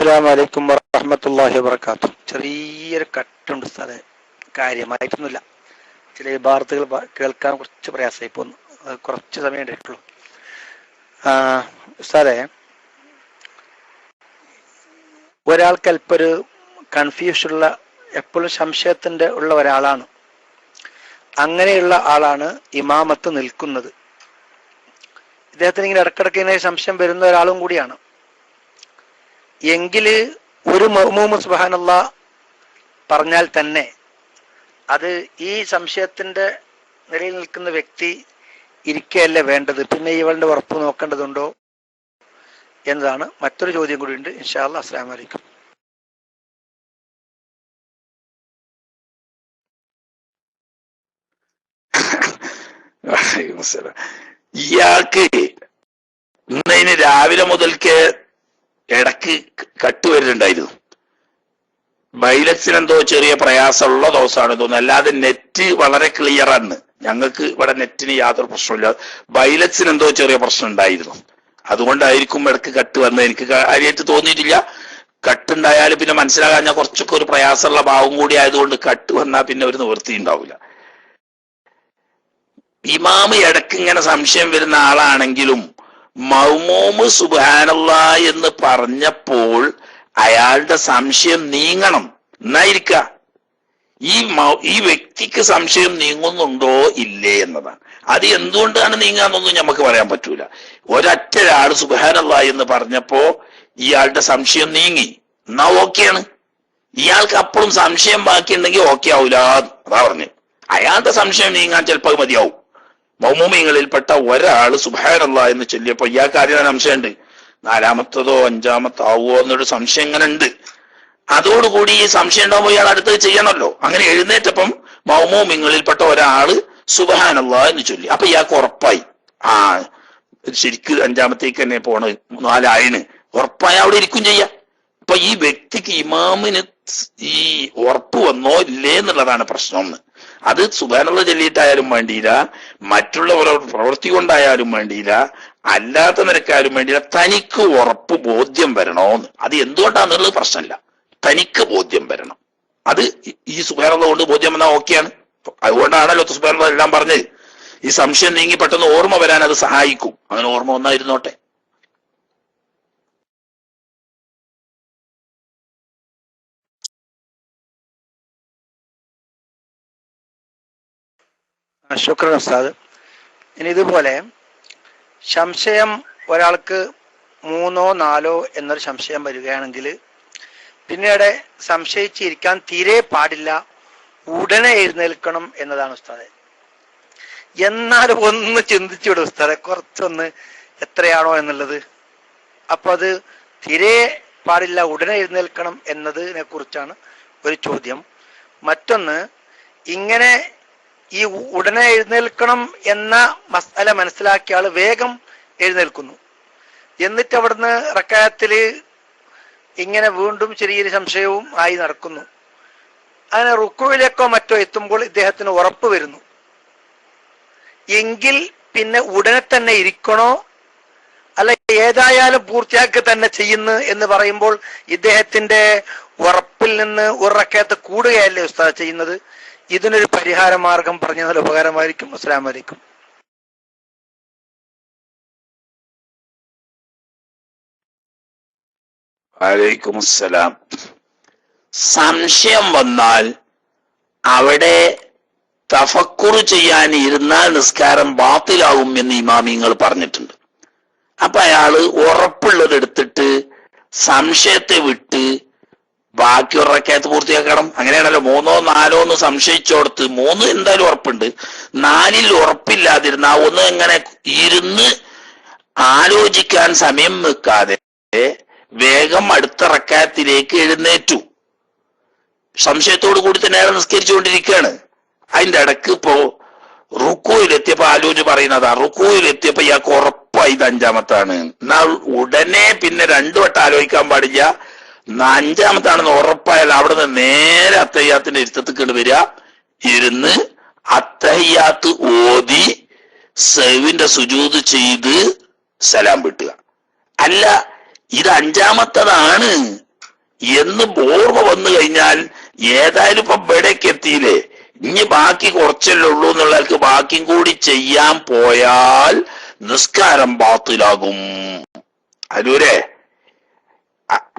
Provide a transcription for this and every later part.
അസ്സലാമു അലൈക്കും വറഹ്മത്തുള്ളാഹി വബറകാതുഹു. ചെറിയൊരു കട്ടുണ്ട് ഉസ്താദെ, കാര്യമായിട്ടൊന്നുമില്ല. ചില ഇബാറത്തുകൾ കേൾക്കാൻ കുറച്ച് പ്രയാസമായി പോന്നു. കുറച്ച് സമയം ഉണ്ടായിട്ടുള്ളൂ. ഉസ്താദെ, ഒരാൾക്ക് അല്പം ഒരു കൺഫ്യൂഷനുള്ള, എപ്പോഴും സംശയത്തിന്റെ ഉള്ള ഒരാളാണ്. അങ്ങനെയുള്ള ആളാണ് ഇമാമത്ത് നിൽക്കുന്നത്. ഇദ്ദേഹത്തിന് ഇങ്ങനെ ഇടക്കിടക്ക് ഇങ്ങനെ സംശയം വരുന്ന ഒരാളും കൂടിയാണ്. എങ്കിൽ ഒരു മഅ്മൂമ് സുബ്ഹാനല്ലാഹ് പറഞ്ഞാൽ തന്നെ അത് ഈ സംശയത്തിന്റെ നിലയിൽ നിൽക്കുന്ന വ്യക്തി ഇരിക്കുകയല്ലേ വേണ്ടത്, പിന്നെ ഇവളുടെ ഉറപ്പ് നോക്കേണ്ടതുണ്ടോ എന്നതാണ് മറ്റൊരു ചോദ്യം കൂടി ഉണ്ട്. ഇൻഷാ അല്ലാഹ്. അസ്സലാമു അലൈക്കും. ഇയാൾക്ക് ഇന്നതിന് രാവിലെ മുതൽക്ക് ഇടക്ക് കട്ടുവരുന്നുണ്ടായിരുന്നു. ബൈലക്സിന് എന്തോ ചെറിയ പ്രയാസമുള്ള ദിവസമാണ് തോന്നുന്നത്. അല്ലാതെ നെറ്റ് വളരെ ക്ലിയർ ആണ്. ഞങ്ങൾക്ക് ഇവിടെ നെറ്റിന് യാതൊരു പ്രശ്നമില്ല. ബൈലക്സിന് എന്തോ ചെറിയ പ്രശ്നം ഉണ്ടായിരുന്നു. അതുകൊണ്ടായിരിക്കും ഇടക്ക് കട്ട് വന്നത്. എനിക്ക് കാര്യമായിട്ട് തോന്നിയിട്ടില്ല. കട്ടുണ്ടായാലും പിന്നെ മനസ്സിലാകാൻ ഞാൻ കുറച്ചൊക്കെ ഒരു പ്രയാസമുള്ള ഭാവം കൂടി ആയതുകൊണ്ട് കട്ട് വന്നാൽ പിന്നെ ഒരു നിവൃത്തി ഉണ്ടാവില്ല. ഇമാമ് ഇടക്ക് ഇങ്ങനെ സംശയം വരുന്ന ആളാണെങ്കിലും മഅ്മൂമ് സുബ്ഹാനല്ലാഹ് എന്ന് പറഞ്ഞപ്പോൾ അയാളുടെ സംശയം നീങ്ങണം എന്നായിരിക്ക. ഈ വ്യക്തിക്ക് സംശയം നീങ്ങുന്നുണ്ടോ ഇല്ലേ എന്നതാണ്. അത് എന്തുകൊണ്ടാണ് നീങ്ങാന്നൊന്നും നമുക്ക് പറയാൻ പറ്റൂല. ഒരൊറ്റ ഒരാൾ സുബ്ഹാനല്ലാഹ് എന്ന് പറഞ്ഞപ്പോ ഇയാളുടെ സംശയം നീങ്ങി, എന്നാ ഓക്കെയാണ്. ഇയാൾക്ക് അപ്പോഴും സംശയം ബാക്കിയുണ്ടെങ്കിൽ ഓക്കെ ആവൂല, അതാ പറഞ്ഞു. അയാളുടെ സംശയം നീങ്ങാൻ ചിലപ്പോൾ അത് മതിയാവും. മൗമൂമിങ്ങളിൽപ്പെട്ട ഒരാള് സുബ്ഹാനല്ലാഹ് എന്ന് ചൊല്ലിയപ്പോ ഇയാൾക്ക് ആദ്യം സംശയമുണ്ട്, നാലാമത്തതോ അഞ്ചാമത്തോ ആവോ എന്നൊരു സംശയം ഇങ്ങനെ ഉണ്ട്. അതോടുകൂടി ഈ സംശയം ഉണ്ടാവുമ്പോൾ ഇയാൾ അടുത്തത് ചെയ്യണമല്ലോ. അങ്ങനെ എഴുന്നേറ്റപ്പം മൗമൂമിങ്ങളിൽപ്പെട്ട ഒരാള് സുബ്ഹാനല്ലാഹ് എന്ന് ചൊല്ലി. അപ്പൊ ഇയാൾക്ക് ഉറപ്പായി, ശരിക്ക് അഞ്ചാമത്തേക്ക് തന്നെ പോണ, നാലായണ് ഉറപ്പായി അവിടെ ഇരിക്കും ചെയ്യാം. അപ്പൊ ഈ വ്യക്തിക്ക് ഇമാമിന് ഈ ഉറപ്പ് വന്നോ ഇല്ലേ എന്നുള്ളതാണ് പ്രശ്നം. അത് സുബ്ഹാനല്ലാഹ് ചൊല്ലിയിട്ടായാലും വേണ്ടിയില്ല, മറ്റുള്ള പ്രവൃത്തി കൊണ്ടായാലും വേണ്ടിയില്ല, അല്ലാത്ത നിരക്കായാലും വേണ്ടിയില്ല, തനിക്ക് ഉറപ്പ് ബോധ്യം വരണോന്ന്. അത് എന്തുകൊണ്ടാന്നുള്ളത് പ്രശ്നമില്ല, തനിക്ക് ബോധ്യം വരണം. അത് ഈ സുബ്ഹാനല്ലാഹ് കൊണ്ട് ബോധ്യം വന്നാൽ ഓക്കെയാണ്. അതുകൊണ്ടാണല്ലോ സുബ്ഹാനല്ലാഹ് എല്ലാം പറഞ്ഞത്. ഈ സംശയം നീങ്ങി പെട്ടെന്ന് ഓർമ്മ വരാൻ അത് സഹായിക്കും. അങ്ങനെ ഓർമ്മ വന്നായിരുന്നോട്ടെ. ശുക്രൻ ഉസ്താദ്. ഇനി ഇതുപോലെ സംശയം ഒരാൾക്ക് 3 or 4 എന്നൊരു സംശയം വരികയാണെങ്കിൽ പിന്നീട് സംശയിച്ചിരിക്കാൻ തീരെ പാടില്ല, ഉടനെ എഴുന്നേൽക്കണം എന്നതാണ് ഉസ്താദെ. എന്നാലും ഒന്ന് ചിന്തിച്ചു വിടും ഉസ്താദെ, കുറച്ചൊന്ന് എത്രയാണോ എന്നുള്ളത്. അപ്പൊ അത് തീരെ പാടില്ല, ഉടനെ എഴുന്നേൽക്കണം എന്നതിനെ കുറിച്ചാണ് ഒരു ചോദ്യം. മറ്റൊന്ന്, ഇങ്ങനെ ഈ ഉടനെ എഴുന്നേൽക്കണം എന്ന മസ്അല മനസ്സിലാക്കിയ ആള് വേഗം എഴുന്നേൽക്കുന്നു. എന്നിട്ട് അവിടുന്ന് റക്അത്തില് ഇങ്ങനെ വീണ്ടും ചെറിയൊരു സംശയവും ആയി നടക്കുന്നു. അങ്ങനെ റുക്കുവിലേക്കോ മറ്റോ എത്തുമ്പോൾ ഇദ്ദേഹത്തിന് ഉറപ്പ് വരുന്നു. എങ്കിൽ പിന്നെ ഉടനെ തന്നെ ഇരിക്കണോ, അല്ല ഏതായാലും പൂർത്തിയാക്കി തന്നെ ചെയ്യുന്നു എന്ന് പറയുമ്പോൾ ഇദ്ദേഹത്തിന്റെ ഉറപ്പിൽ നിന്ന് ഒരു റക്അത്ത് കൂടുകയല്ലേ ഉസ്താദ് ചെയ്യുന്നത്? ഇതിനൊരു പരിഹാര മാർഗം പറഞ്ഞാൽ ഉപകാരമായിരിക്കും. അസ്സലാമു അലൈക്കും. വഅലൈക്കും അസ്സലാം. സംശയം വന്നാൽ അവിടെ തഫക്കുറ് ചെയ്യാൻ ഇരുന്നാൽ നിസ്കാരം ബാത്തിലാവും എന്ന് ഇമാമിങ്ങൾ പറഞ്ഞിട്ടുണ്ട്. അപ്പൊ അയാള് ഉറപ്പുള്ളത് എടുത്തിട്ട് സംശയത്തെ വിട്ട് ബാക്കി ഒരു റക്അത്ത് പൂർത്തിയാക്കണം. അങ്ങനെയാണല്ലോ. 3 or 4 എന്ന് സംശയിച്ചോടത്ത് 3 എന്തായാലും ഉറപ്പുണ്ട്, 4 ഉറപ്പില്ലാതിരുന്ന 1 എങ്ങനെ ഇരുന്ന് ആലോചിക്കാൻ സമയം വെക്കാതെ വേഗം അടുത്ത റക്അത്തിലേക്ക് എഴുന്നേറ്റു. സംശയത്തോടു കൂടി തന്നെ അയാൾ നിസ്കരിച്ചുകൊണ്ടിരിക്കുകയാണ്. അതിന്റെ ഇടക്ക് ഇപ്പോ റുക്കൂയിലെത്തിയപ്പോ ആലോചിച്ച് പറയുന്നതാ, റുക്കൂയിലെത്തിയപ്പോ ഇയാൾക്ക് ഉറപ്പായി ഇത് 5ാമത്താണ്. എന്നാൽ ഉടനെ പിന്നെ 2 വട്ടം ആലോചിക്കാൻ പാടില്ല. 5ാമത്താണെന്ന് ഉറപ്പായാൽ അവിടെ നിന്ന് നേരെ അത്തഹിയ്യാത്തിന്റെ ഇരുത്തത്തിൽ വരിക, ഇരുന്ന് അത്തഹിയ്യാത്ത് ഓതി സഹ്വിന്റെ സുജൂദ് ചെയ്ത് സലാം വിട്ടുക. അല്ല ഇത് 5ാമത്തതാണ്, എന്ന് ഓർമ്മ വന്നു കഴിഞ്ഞാൽ ഏതായാലും ഇപ്പൊ ഇവിടേക്ക് എത്തിയില്ലേ, ഇനി ബാക്കി കുറച്ചല്ലേ ഉള്ളൂ എന്നുള്ളവർക്ക് ബാക്കിയും കൂടി ചെയ്യാൻ പോയാൽ നിസ്കാരം ബാത്തിലാകും. അരൂരെ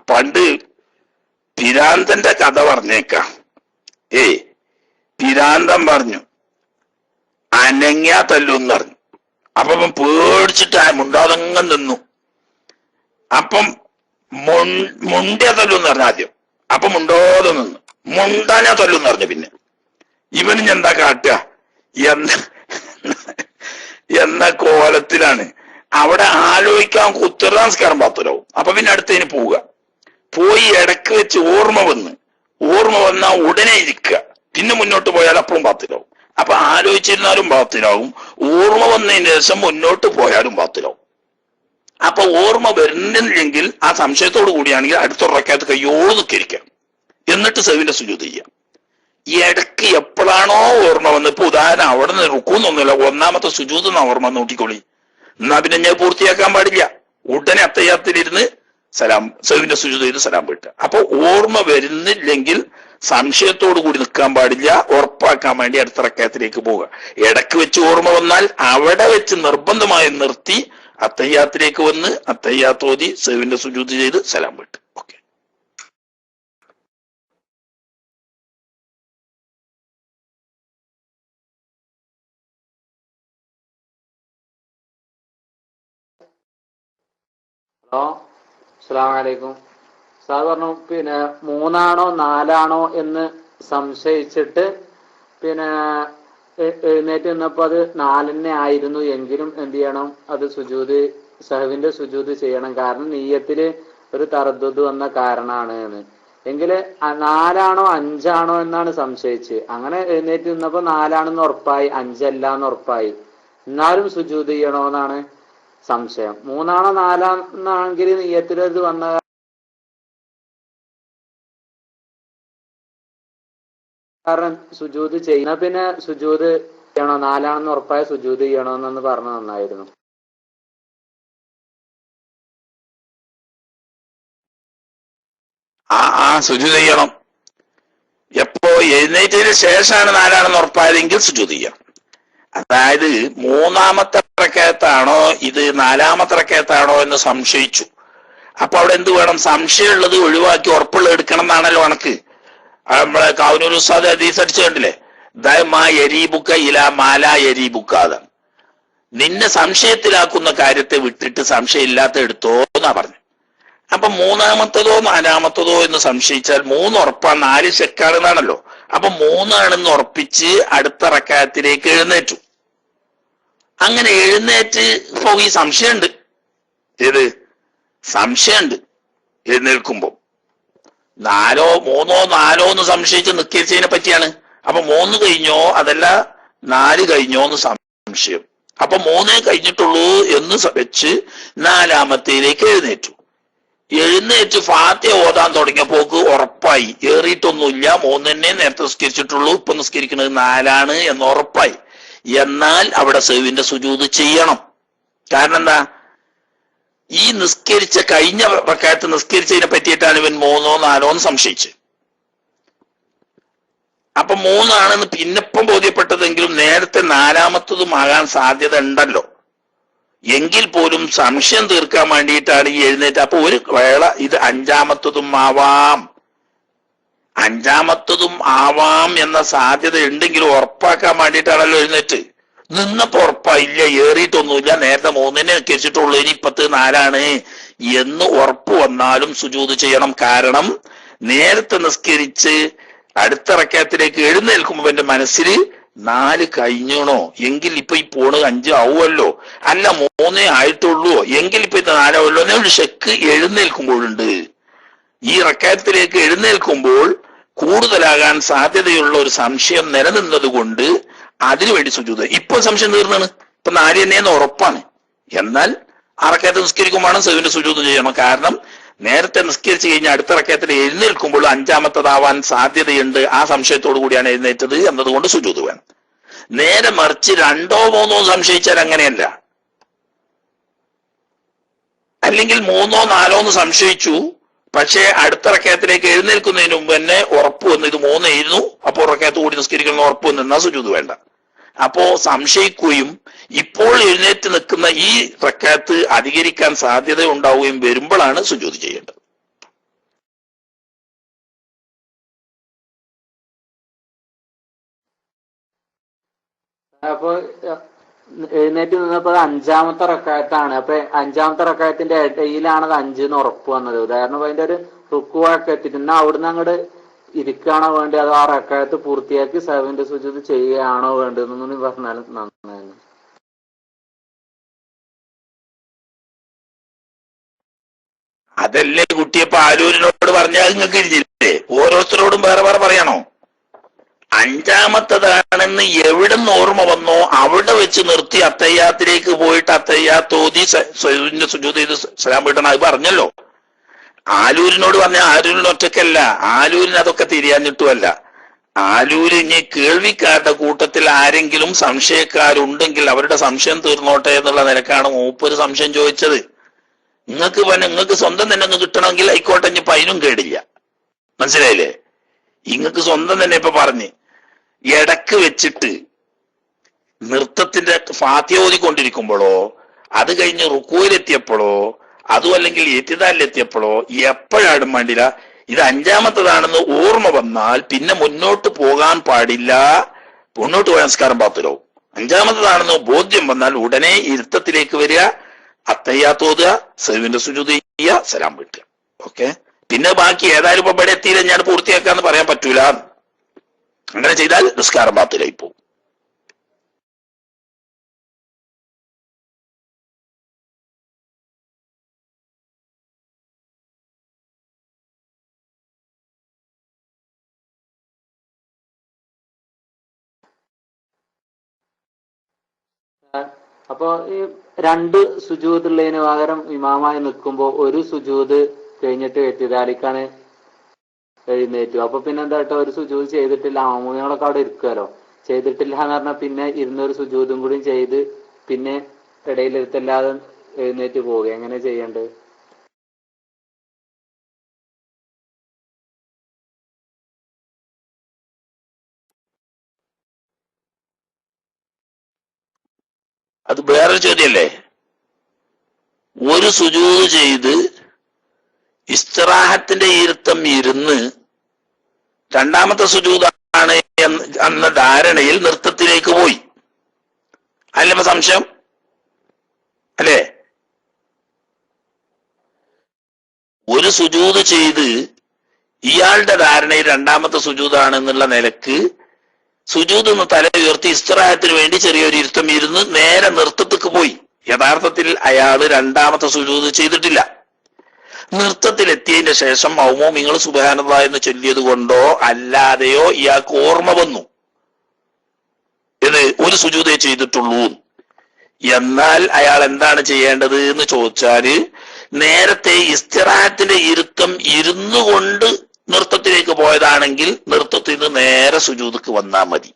പണ്ട് പിരാന്തന്റെ കഥ പറഞ്ഞേക്കാം. പിരാന്തൻ പറഞ്ഞു അനങ്ങിയാ തല്ലൂന്ന് പറഞ്ഞു. അപ്പം പേടിച്ചിട്ട് ആ മുണ്ടാതങ്ങ് നിന്നു. അപ്പം മുണ്ടിയാ തല്ലൂന്ന് പറഞ്ഞു ആദ്യം. അപ്പൊ മുണ്ടോതെ നിന്നു. മുണ്ടാനാ തല്ലൂന്ന് പറഞ്ഞു. പിന്നെ ഇവന് എന്താ കാട്ടുക എന്ന കോലത്തിലാണ്. അവിടെ ആലോചിക്കാൻ ഉത്തരനമസ്കാരം പാത്രവും. അപ്പൊ പിന്നെ അടുത്തതിന് പോവുക. പോയി ഇടക്ക് വെച്ച് ഓർമ്മ വന്നാ ഉടനെ ഇരിക്കുക. പിന്നെ മുന്നോട്ട് പോയാൽ അപ്പവും പാത്തിലാവും. അപ്പൊ ആലോചിച്ചിരുന്നാലും പാത്തിലാവും, ഓർമ്മ വന്നതിന് ശേഷം മുന്നോട്ട് പോയാലും പാത്തിലാവും. അപ്പൊ ഓർമ്മ വരുന്നില്ലെങ്കിൽ ആ സംശയത്തോടു കൂടിയാണെങ്കിൽ അടുത്ത റക്അത്ത് കയ്യോട് നിൽക്കരിക്കാം, എന്നിട്ട് സഹ്വിന്റെ സുജൂദ് ചെയ്യാം. ഈ ഇടയ്ക്ക് എപ്പോഴാണോ ഓർമ്മ വന്ന്, ഇപ്പൊ ഉദാഹരണം അവിടെ നിന്ന് റുക്കൂന്നൊന്നുമില്ല, ഒന്നാമത്തെ സുജൂദ് എന്നാ ഓർമ്മ നോട്ടിക്കോളി, എന്നാ പിന്നെ ഞാൻ പൂർത്തിയാക്കാൻ പാടില്ല. ഉടനെ അത്തയ്യാത്തിലിരുന്ന് സഹ്വിന്റെ സുജൂദ് ചെയ്ത് സലാം വീട്ടുക. അപ്പൊ ഓർമ്മ വരുന്നില്ലെങ്കിൽ സംശയത്തോടു കൂടി നിൽക്കാൻ പാടില്ല, ഉറപ്പാക്കാൻ വേണ്ടി അടുത്ത റക്അത്തിലേക്ക് പോവുക. ഇടയ്ക്ക് വെച്ച് ഓർമ്മ വന്നാൽ അവിടെ വെച്ച് നിർബന്ധമായി നിർത്തി അത്തയ്യാത്തിലേക്ക് വന്ന് അത്തയ്യാത്ത് ഓതി സഹ്വിന്റെ സുജൂദ് ചെയ്ത് സലാം വീട്ടുക. ഓക്കെ. ഹലോ, അസ്സലാമു അലൈക്കും. സാർ പറഞ്ഞു പിന്നെ 3 4 എന്ന് സംശയിച്ചിട്ട് പിന്നെ എഴുന്നേറ്റ് നിന്നപ്പോ അത് 4 ആയിരുന്നു എങ്കിലും എന്ത് ചെയ്യണം, അത് സഹവിന്റെ സുജൂദ് ചെയ്യണം. കാരണം നീയത്തില് ഒരു തറദ്ദുദ് വന്ന കാരണമാണ് എന്ന്. എങ്കില് 4 5 എന്നാണ് സംശയിച്ച്. അങ്ങനെ എഴുന്നേറ്റ് നിന്നപ്പോ 4 ഉറപ്പായി, 5 അല്ലാന്ന് ഉറപ്പായി. എന്നാലും സുജൂദ് ചെയ്യണോന്നാണ് സംശയം. 3 4 നീയത്തിലത് വന്ന കാരണം സുജൂദ് ചെയ്യുന്ന പിന്നെ സുജൂദ് ചെയ്യണോ, 4 ഉറപ്പായ സുജൂദ് ചെയ്യണോന്നൊന്ന് പറഞ്ഞു നന്നായിരുന്നു. സുജൂദ് ചെയ്യണം. എപ്പോ എഴുന്നേറ്റതിന് ശേഷമാണ് 4 ഉറപ്പായതെങ്കിൽ സുജൂദ് ചെയ്യണം. അതായത് 3-ാമത്തെ റക്അത്താണോ ഇത് 4-ാമത്തെ റക്അത്താണോ എന്ന് സംശയിച്ചു. അപ്പൊ അവിടെ എന്ത് വേണം, സംശയമുള്ളത് ഒഴിവാക്കി ഉറപ്പുള്ള എടുക്കണം എന്നാണല്ലോ കണക്ക്. നമ്മളെ കാവനൂർ ഉസ്താദ് ഹദീസ് അടിച്ചു കണ്ടില്ലേ, ദയമാ യരീബുക്ക ഇലാ മാലാ യരീബുക്ക. അതാണ് നിന്നെ സംശയത്തിലാക്കുന്ന കാര്യത്തെ വിട്ടിട്ട് സംശയമില്ലാത്ത എടുത്തോ എന്നാ പറഞ്ഞു. അപ്പൊ 3-ാമത്തതോ 4-ാമത്തതോ എന്ന് സംശയിച്ചാൽ 3 ഉറപ്പാണ്, 4 ശക്കാണെന്നാണല്ലോ. അപ്പൊ 3 ഉറപ്പിച്ച് അടുത്ത റക്അത്തിലേക്ക് എഴുന്നേറ്റു. അങ്ങനെ എഴുന്നേറ്റ് ഈ സംശയമുണ്ട്, സംശയമുണ്ട് എഴുന്നേൽക്കുമ്പോ 3 4 എന്ന് സംശയിച്ച് നിസ്കരിച്ചതിനെ പറ്റിയാണ്. അപ്പൊ 3 കഴിഞ്ഞോ അതല്ല 4 കഴിഞ്ഞോ എന്ന് സംശയം. അപ്പൊ 3 കഴിഞ്ഞിട്ടുള്ളൂ എന്ന് വെച്ച് 4-ാമത്തേലേക്ക് എഴുന്നേറ്റ് ഫാത്തിഹ ഓതാൻ തുടങ്ങിയപ്പോക്ക് ഉറപ്പായി, ഏറിയിട്ടൊന്നുമില്ല, 3 നേരത്തെ നിസ്കരിച്ചിട്ടുള്ളൂ, ഇപ്പൊ നിസ്കരിക്കുന്നത് 4 എന്ന് ഉറപ്പായി. എന്നാൽ അവിടെ സഹ്വിന്റെ സുജൂദ് ചെയ്യണം. കാരണം എന്താ, ഈ നിസ്കരിച്ച കഴിഞ്ഞ റക്അത്ത് നിസ്കരിച്ചതിനെ പറ്റിയിട്ടാണ് ഇവൻ 3 4 എന്ന് സംശയിച്ച്. അപ്പൊ 3 പിന്നിപ്പം ബോധ്യപ്പെട്ടതെങ്കിലും നേരത്തെ 4-ാമത്തതും ആകാൻ സാധ്യത ഉണ്ടല്ലോ. എങ്കിൽ പോലും സംശയം തീർക്കാൻ വേണ്ടിയിട്ടാണ് ഈ എഴുന്നേറ്റ്. അപ്പൊ ഒരു വേള ഇത് 5-ാമത്തതും ആവാം എന്ന സാധ്യത ഉണ്ടെങ്കിലും ഉറപ്പാക്കാൻ വേണ്ടിയിട്ടാണല്ലോ എഴുന്നേറ്റ്. നിന്നപ്പോ ഉറപ്പായില്ല, ഏറിയിട്ടൊന്നുമില്ല, നേരത്തെ 3 നിസ്കരിച്ചിട്ടുള്ളൂ, ഇനി 4 എന്ന് ഉറപ്പ് വന്നാലും സുജൂദ് ചെയ്യണം. കാരണം നേരത്തെ നിസ്കരിച്ച് അടുത്ത റക്അത്തിലേക്ക് എഴുന്നേൽക്കുമ്പോ എന്റെ മനസ്സിൽ 4 കഴിഞ്ഞണോ, എങ്കിൽ ഇപ്പൊ ഈ പോണ് 5 ആവുമല്ലോ, അല്ല 3 ആയിട്ടുള്ളൂ, എങ്കിൽ ഇപ്പൊ ഇത് 4 ആവുമല്ലോ എന്നൊരു ഷെക്ക് എഴുന്നേൽക്കുമ്പോഴുണ്ട്. ഈ റക്അത്തിലേക്ക് എഴുന്നേൽക്കുമ്പോൾ കൂടുതലാകാൻ സാധ്യതയുള്ള ഒരു സംശയം നിലനിന്നത് കൊണ്ട് അതിനുവേണ്ടി സുജൂദ്. ഇപ്പൊ സംശയം തീർന്നാണ്, ഇപ്പൊ 4 തന്നെയെന്ന് ഉറപ്പാണ്. എന്നാൽ ആ റക്അത്ത് നിസ്കരിക്കുമ്പോഴാണ് സഹ്വിന്റെ സുജൂദ് ചെയ്യണം. കാരണം നേരത്തെ നിസ്കരിച്ച് കഴിഞ്ഞാൽ അടുത്ത റക്അത്തിൽ എഴുന്നേൽക്കുമ്പോൾ 5-ാമത്തതാവാൻ സാധ്യതയുണ്ട്, ആ സംശയത്തോടു കൂടിയാണ് എഴുന്നേറ്റത് എന്നതുകൊണ്ട് സുജൂദ് വേണം. നേരെ മറിച്ച് 2 3 സംശയിച്ചാൽ അങ്ങനെയല്ല. അല്ലെങ്കിൽ 3 4 എന്ന് സംശയിച്ചു, പക്ഷേ അടുത്ത റക്കയത്തിലേക്ക് എഴുന്നേൽക്കുന്നതിന് മുമ്പ് തന്നെ ഉറപ്പ് വന്നു ഇത് 3 ആയിരുന്നു, അപ്പോൾ റക്കയത്ത് കൂടി നിസ്കരിക്കണം ഉറപ്പ് വന്നു, എന്നാ സുജൂദ് വേണ്ട. അപ്പോ സംശയിക്കുകയും ഇപ്പോൾ എഴുന്നേറ്റ് നിൽക്കുന്ന ഈ റക്കയത്ത് അധികരിക്കാൻ സാധ്യത ഉണ്ടാവുകയും വരുമ്പോഴാണ് സുജൂദ് ചെയ്യേണ്ടത്. അപ്പൊ എഴുന്നേറ്റ് നിന്നപ്പോ അത് 5ാമത്തെ റക്കായത്താണ്. അപ്പൊ 5ാമത്തെ റക്കായത്തിന്റെ ഇടയിലാണ് അത് 5 എന്ന് ഉറപ്പ് വന്നത്. ഉദാഹരണം അതിന്റെ ഒരു റുക്കുവൊക്കെ എത്തിയിട്ട് എന്നാ അവിടുന്ന് അങ്ങോട്ട് ഇരിക്കുകയാണോ വേണ്ടി അതോ ആ റക്കായത്ത് പൂർത്തിയാക്കി സഹവിന്റെ സുജൂദ് ചെയ്യുകയാണോ വേണ്ടതെന്ന് പറഞ്ഞാൽ നന്നായിരുന്നു. അതല്ലേ കുട്ടിയെ പാലൂരിനോട് പറഞ്ഞാൽ നിങ്ങൾക്ക് ഇരിച്ചില്ലേ? ഓരോരുത്തരോടും വേറെ വേറെ പറയണോ? 5ാമത്തതാണെന്ന് എവിടെ നിന്ന് ഓർമ്മ വന്നോ അവിടെ വെച്ച് നിർത്തി അത്തയ്യാത്തിലേക്ക് പോയിട്ട് അത്തയ്യാത്തോതി സയ്യിദിന്റെ സുജൂദ് ചെയ്ത് സലാം വീട്ടണം. അത് പറഞ്ഞല്ലോ. ആലൂരിനോട് പറഞ്ഞ ആലൂരിന് ഒറ്റക്കല്ല, ആലൂരിന് അതൊക്കെ തിരിയാഞ്ഞിട്ടുമല്ല. ആലൂര് ഇനി കേൾവിക്കാരുടെ കൂട്ടത്തിൽ ആരെങ്കിലും സംശയക്കാരുണ്ടെങ്കിൽ അവരുടെ സംശയം തീർന്നോട്ടെ എന്നുള്ള നിലക്കാണ് മൂപ്പര് സംശയം ചോദിച്ചത്. നിങ്ങൾക്ക് സ്വന്തം തന്നെ ഒന്ന് കിട്ടണമെങ്കിൽ ആയിക്കോട്ടെ, ഇനിയിപ്പൊ അതിനും കേടില്ല. മനസ്സിലായില്ലേ? ഇങ്ങക്ക് സ്വന്തം തന്നെ ഇപ്പൊ പറഞ്ഞ് ഇടക്ക് വെച്ചിട്ട് നൃത്തത്തിന്റെ ഫാത്തിഹ ഓതിക്കൊണ്ടിരിക്കുമ്പോഴോ അത് കഴിഞ്ഞ് റുക്കൂയിലെത്തിയപ്പോഴോ അതും അല്ലെങ്കിൽ എത്തിദാലിലെത്തിയപ്പോഴോ എപ്പോഴാടും വേണ്ടില്ല ഇത് 5ാമത്തതാണെന്ന് ഓർമ്മ വന്നാൽ പിന്നെ മുന്നോട്ട് പോകാൻ പാടില്ല. മുന്നോട്ട് പോയ സംസ്കാരം പാത്തിലാവും. 5ാമത്തതാണെന്ന് ബോധ്യം വന്നാൽ ഉടനെ ഇരുത്തത്തിലേക്ക് വരിക, അത്തയ്യാത്ത് ഓതുക, സഹവിന്റെ സുജൂദ് ചെയ്യുക, സലാം വീട്ടുക. ഓക്കെ. പിന്നെ ബാക്കി ഏതായാലും ഇപ്പൊ ഇവിടെ എത്തിയില്ല ഞാൻ പൂർത്തിയാക്കാന്ന് പറയാൻ പറ്റൂല. അങ്ങനെ ചെയ്താൽ നിസ്കാരം ബാത്തിലായി പോകും. അപ്പൊ ഈ 2 സുജൂദ് ഉള്ളതിന് പകരം ഇമാമായി നിൽക്കുമ്പോ ഒരു സുജൂദ് കഴിഞ്ഞിട്ട് എത്തിദാലിക്കാണ് എഴുന്നേറ്റു. അപ്പൊ പിന്നെ എന്താ കേട്ടോ, ഒരു സുജൂദ് ചെയ്തിട്ടില്ല, ആമൂങ്ങളൊക്കെ അവിടെ ഇരിക്കുമല്ലോ, ചെയ്തിട്ടില്ല എന്ന് പറഞ്ഞാൽ പിന്നെ ഇരുന്നൊരു സുജൂദും കൂടി ചെയ്ത് പിന്നെ ഇടയിലിരുത്തല്ലാതെ എഴുന്നേറ്റ് പോവുക. എങ്ങനെ ചെയ്യേണ്ടത്? അത് വേറൊരു ചോദ്യല്ലേ. ഒരു സുജൂദ് ചെയ്ത് ഇസ്തിറാഹത്തിന്റെ ഇരുത്തം ഇരുന്ന് 2ാമത്തെ സുജൂദാണ് എന്ന ധാരണയിൽ നൃത്തത്തിലേക്ക് പോയി. അല്ല സംശയം അല്ലേ? ഒരു സുജൂദ് ചെയ്ത് ഇയാളുടെ ധാരണയിൽ 2ാമത്തെ സുജൂദാണെന്നുള്ള നിലക്ക് സുജൂദ് എന്ന് തല ഉയർത്തി ഇസ്തിറാഹത്തിന് വേണ്ടി ചെറിയൊരു ഇരുത്തം ഇരുന്ന് നേരെ നൃത്തത്തിക്ക് പോയി. യഥാർത്ഥത്തിൽ അയാള് 2ാമത്തെ സുജൂദ് ചെയ്തിട്ടില്ല. നൃത്തത്തിലെത്തിയതിന്റെ ശേഷം മൗമൂമിങ്ങൾ സുബ്ഹാനല്ലാഹ് എന്ന് ചൊല്ലിയത് കൊണ്ടോ അല്ലാതെയോ ഇയാൾക്ക് ഓർമ്മ വന്നു ഇത് ഒരു സുജൂദേ ചെയ്തിട്ടുള്ളൂ. എന്നാൽ അയാൾ എന്താണ് ചെയ്യേണ്ടത് എന്ന് ചോദിച്ചാല് നേരത്തെ ഇസ്തിറാഹത്തിന്റെ ഇരുത്തം ഇരുന്നു കൊണ്ട് നൃത്തത്തിലേക്ക് പോയതാണെങ്കിൽ നൃത്തത്തിൽ നിന്ന് നേരെ സുജൂദക്ക് വന്നാൽ മതി.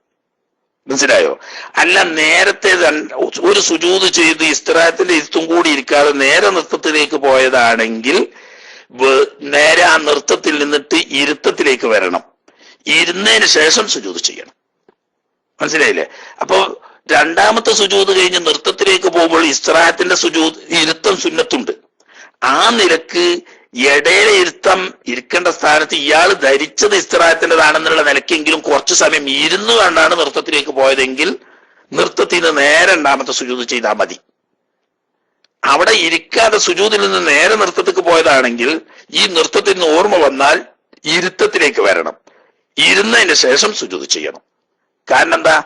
മനസ്സിലായോ? അല്ല നേരത്തെ ഒരു സുജൂദ് ചെയ്ത് ഇസ്തിറാഹത്തിന്റെ ഇരുത്തും കൂടി ഇരിക്കാതെ നേരെ നൃത്തത്തിലേക്ക് പോയതാണെങ്കിൽ നേരെ ആ നൃത്തത്തിൽ നിന്നിട്ട് ഇരുത്തത്തിലേക്ക് വരണം, ഇരുന്നതിന് ശേഷം സുജൂദ് ചെയ്യണം. മനസ്സിലായില്ലേ? അപ്പൊ 2ാമത്തെ സുജൂദ് കഴിഞ്ഞ് നൃത്തത്തിലേക്ക് പോകുമ്പോൾ ഇസ്തിറാഹത്തിന്റെ സുജൂദ് ഇരുത്തം സുന്നത്തുണ്ട്. ആ നിലക്ക് ഇടയിലെ ഇരുത്തം ഇരിക്കേണ്ട സ്ഥാനത്ത് ഇയാൾ ധരിച്ചത് ഇസ്തിറാഹത്തിൻ്റെതാണെന്നുള്ള നിലക്കെങ്കിലും കുറച്ചു സമയം ഇരുന്നു കണ്ടാണ് നൃത്തത്തിലേക്ക് പോയതെങ്കിൽ നൃത്തത്തിൽ നിന്ന് നേരെ 2ാമത്തെ സുജൂദ് ചെയ്താൽ മതി. അവിടെ ഇരിക്കാതെ സുജൂദിൽ നിന്ന് നേരെ നൃത്തത്തിലേക്ക് പോയതാണെങ്കിൽ ഈ നൃത്തത്തിൽ നിന്ന് ഓർമ്മ വന്നാൽ ഇരുത്തത്തിലേക്ക് വരണം, ഇരുന്നതിന് ശേഷം സുജൂദ് ചെയ്യണം. കാരണം എന്താ,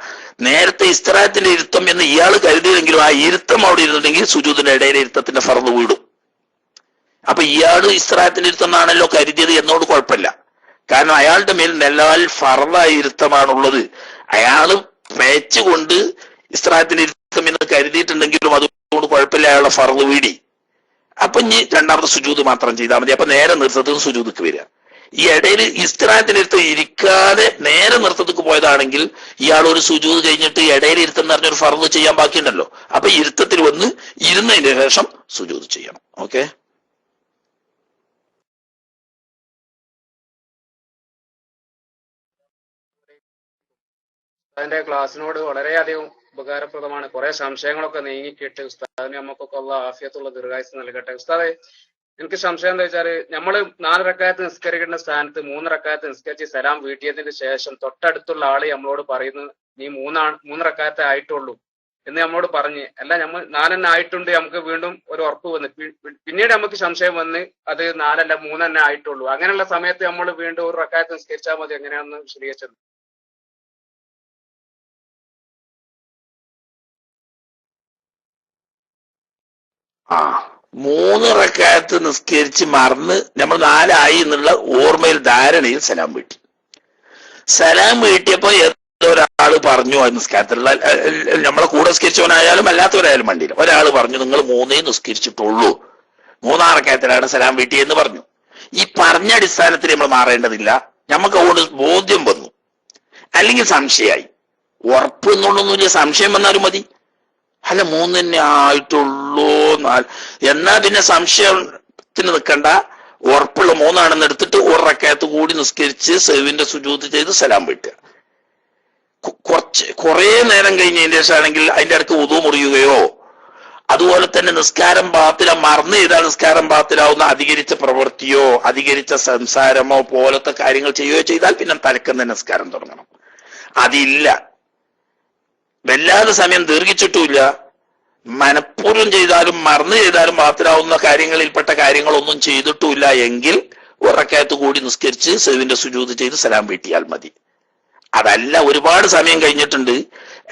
നേരത്തെ ഇസ്തിറാഹത്തിന്റെ ഇരുത്തം എന്ന് ഇയാൾ കരുതിയെങ്കിലും ആ ഇരുത്തം അവിടെ ഇരുന്നിട്ടുണ്ടെങ്കിൽ സുജൂദിന്റെ ഇടയിലെ ഇരുത്തത്തിന്റെ ഫർദ് വീടും. അപ്പൊ ഇയാള് ഇസ്തിറാഹത്തിന്റെ ഇരുത്തം എന്നാണല്ലോ കരുതിയത് എന്നോട് കുഴപ്പമില്ല. കാരണം അയാളുടെ മേൽ നെല്ലാൽ ഫർദായ ഇരുത്തമാണുള്ളത്. അയാള് പേച്ചുകൊണ്ട് ഇസ്തിറാഹത്തിന്റെ ഇരുത്തം എന്ന് കരുതിയിട്ടുണ്ടെങ്കിലും അതുകൊണ്ട് കുഴപ്പമില്ല, അയാളുടെ ഫർദ് വീടി. അപ്പൊ ഇനി 2ാമത്തെ സുജൂദ് മാത്രം ചെയ്താൽ മതി. അപ്പൊ നേരെ നൃത്തത്തിൽ സുജൂദക്ക് വരിക. ഈ ഇടയിൽ ഇസ്തിറാഹത്തിന്റെ ഇരുത്തം ഇരിക്കാതെ നേരെ നൃത്തത്തിക്ക് പോയതാണെങ്കിൽ ഇയാൾ ഒരു സുജൂദ് കഴിഞ്ഞിട്ട് ഇടയിൽ ഇരുത്തം എന്ന് പറഞ്ഞൊരു ഫർദ് ചെയ്യാൻ ബാക്കിയുണ്ടല്ലോ. അപ്പൊ ഇരുത്തത്തിൽ വന്ന് ഇരുന്നതിന് ശേഷം സുജൂദ് ചെയ്യണം. ഓക്കെ. അതിന്റെ ക്ലാസ്സിനോട് വളരെയധികം ഉപകാരപ്രദമാണ്. കുറെ സംശയങ്ങളൊക്കെ നീങ്ങിക്കിട്ട് ഉസ്താദിന് നമുക്കൊക്കെ ഉള്ള ആഫിയത്തുള്ള ദീർഘായുസ് നൽകട്ടെ. ഉസ്താദെ, എനിക്ക് സംശയം എന്താ വെച്ചാല്, നമ്മള് 4 റക്അത്ത് നിസ്കരിക്കേണ്ട സ്ഥാനത്ത് 3 റക്അത്ത് നിസ്കരിച്ച് സലാം വീട്ടിയതിന് ശേഷം തൊട്ടടുത്തുള്ള ആള് നമ്മളോട് പറയുന്നു നീ 3 റക്അത്തെ ആയിട്ടുള്ളൂ എന്ന് നമ്മളോട് പറഞ്ഞ്, അല്ല നമ്മൾ 4 ആയിട്ടുണ്ട്, നമുക്ക് വീണ്ടും ഒരു ഉറപ്പ് വന്ന് പിന്നീട് നമുക്ക് സംശയം വന്ന് അത് 4 അല്ല 3 ആയിട്ടുള്ളൂ. അങ്ങനെയുള്ള സമയത്ത് നമ്മൾ വീണ്ടും 1 റക്അത്ത് നിസ്കരിച്ചാൽ മതി. എങ്ങനെയാണെന്ന് വിശദീകരിച്ചത്. ആ 3 റക്അത്ത് നിസ്കരിച്ച് മറന്ന് നമ്മൾ 4 ആയി എന്നുള്ള ഓർമ്മയിൽ ധാരണയിൽ സലാം വീട്ടി. സലാം വീട്ടിയപ്പോ ഒരാള് പറഞ്ഞു, ആ നിസ്കാരത്തിലുള്ള നമ്മളെ കൂടെ നിസ്കരിച്ചവനായാലും അല്ലാത്തവരായാലും വണ്ടിയിൽ ഒരാൾ പറഞ്ഞു നിങ്ങൾ 3 നിസ്കരിച്ചിട്ടുള്ളൂ, 3 റക്അത്തിലാണ് സലാം വീട്ടി എന്ന് പറഞ്ഞു. ഈ പറഞ്ഞ അടിസ്ഥാനത്തിൽ നമ്മൾ മാറേണ്ടതില്ല. നമുക്ക് അതുകൊണ്ട് ബോധ്യം വന്നു, അല്ലെങ്കിൽ സംശയമായി. ഉറപ്പ് എന്നുള്ളൊന്നുമില്ല, സംശയം വന്നാലും മതി. അല്ല 3 ആയിട്ടുള്ളൂ, 4 എന്നാ പിന്നെ സംശയത്തിന് നിൽക്കണ്ട. ഉറപ്പുള്ള 3 ആണെന്ന് എടുത്തിട്ട് 1 റക്അത്ത് കൂടി നിസ്കരിച്ച് സഹ്വിന്റെ സുജൂദ് ചെയ്ത് സലാം വീട്ടുക. കുറെ നേരം കഴിഞ്ഞതിന് ശേഷമാണെങ്കിൽ അതിന്റെ അടുത്ത് വുദു മുറിയുകയോ അതുപോലെ തന്നെ നിസ്കാരം മറന്നു ചെയ്താൽ നിസ്കാരം ബാത്തിലാവുന്ന അധികരിച്ച പ്രവൃത്തിയോ അധികരിച്ച സംസാരമോ പോലത്തെ കാര്യങ്ങൾ ചെയ്യുകയോ ചെയ്താൽ പിന്നെ തലക്കുന്ന നിസ്കാരം തുടങ്ങണം. അതില്ല, വല്ലാതെ സമയം ദീർഘിച്ചിട്ടുമില്ല, മനഃപൂർവ്വം ചെയ്താലും മറന്നു ചെയ്താലും ബാത്തിലാവുന്ന കാര്യങ്ങളിൽപ്പെട്ട കാര്യങ്ങളൊന്നും ചെയ്തിട്ടുമില്ല എങ്കിൽ 1 റക്അത്ത് കൂടി നിസ്കരിച്ച് സഹ്വിന്റെ സുജൂദ് ചെയ്ത് സലാം വീട്ടിയാൽ മതി. അതല്ല ഒരുപാട് സമയം കഴിഞ്ഞിട്ടുണ്ട്,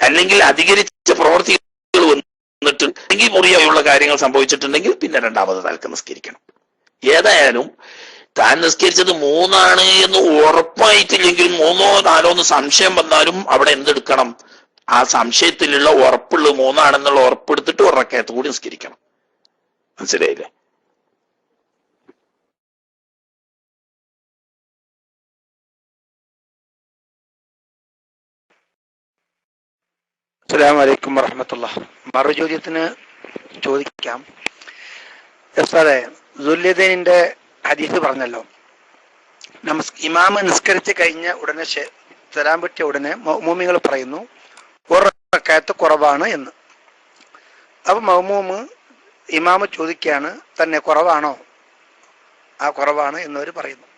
അല്ലെങ്കിൽ അധികരിച്ച പ്രവൃത്തികൾ വന്നിട്ട് അല്ലെങ്കിൽ മുറിയായുള്ള കാര്യങ്ങൾ സംഭവിച്ചിട്ടുണ്ടെങ്കിൽ പിന്നെ 2ാമത് തലക്ക് നിസ്കരിക്കണം. ഏതായാലും താൻ നിസ്കരിച്ചത് 3 എന്ന് ഉറപ്പായിട്ടില്ലെങ്കിലും 3 or 4 എന്ന് സംശയം വന്നാലും അവിടെ എന്തെടുക്കണം? ആ സംശയത്തിലുള്ള ഉറപ്പുള്ള 3 ഉറപ്പെടുത്തിട്ട് 1 റക്അത്ത് കൂടി നിസ്കരിക്കണം. മനസ്സിലായില്ലേ? അസ്സലാമു അലൈക്കും വറഹ്മത്തുള്ളാഹി. മറുചോദ്യത്തിന് ചോദിക്കാം. ഉസ്താദേ, ദുൽയദൈനിന്റെ ഹദീസ് പറഞ്ഞല്ലോ, ഇമാമ് നിസ്കരിച്ച് കഴിഞ്ഞ ഉടനെ സലാം വീട്ടിയ ഉടനെ മഅ്മൂമികൾ പറയുന്നു 1 റക്അത്ത് കുറവാണ് എന്ന്. അപ്പൊ മഅ്മൂമ് ഇമാമ് ചോദിക്കുകയാണ് തന്നെ കുറവാണോ? ആ കുറവാണ് എന്നവർ പറയുന്നു.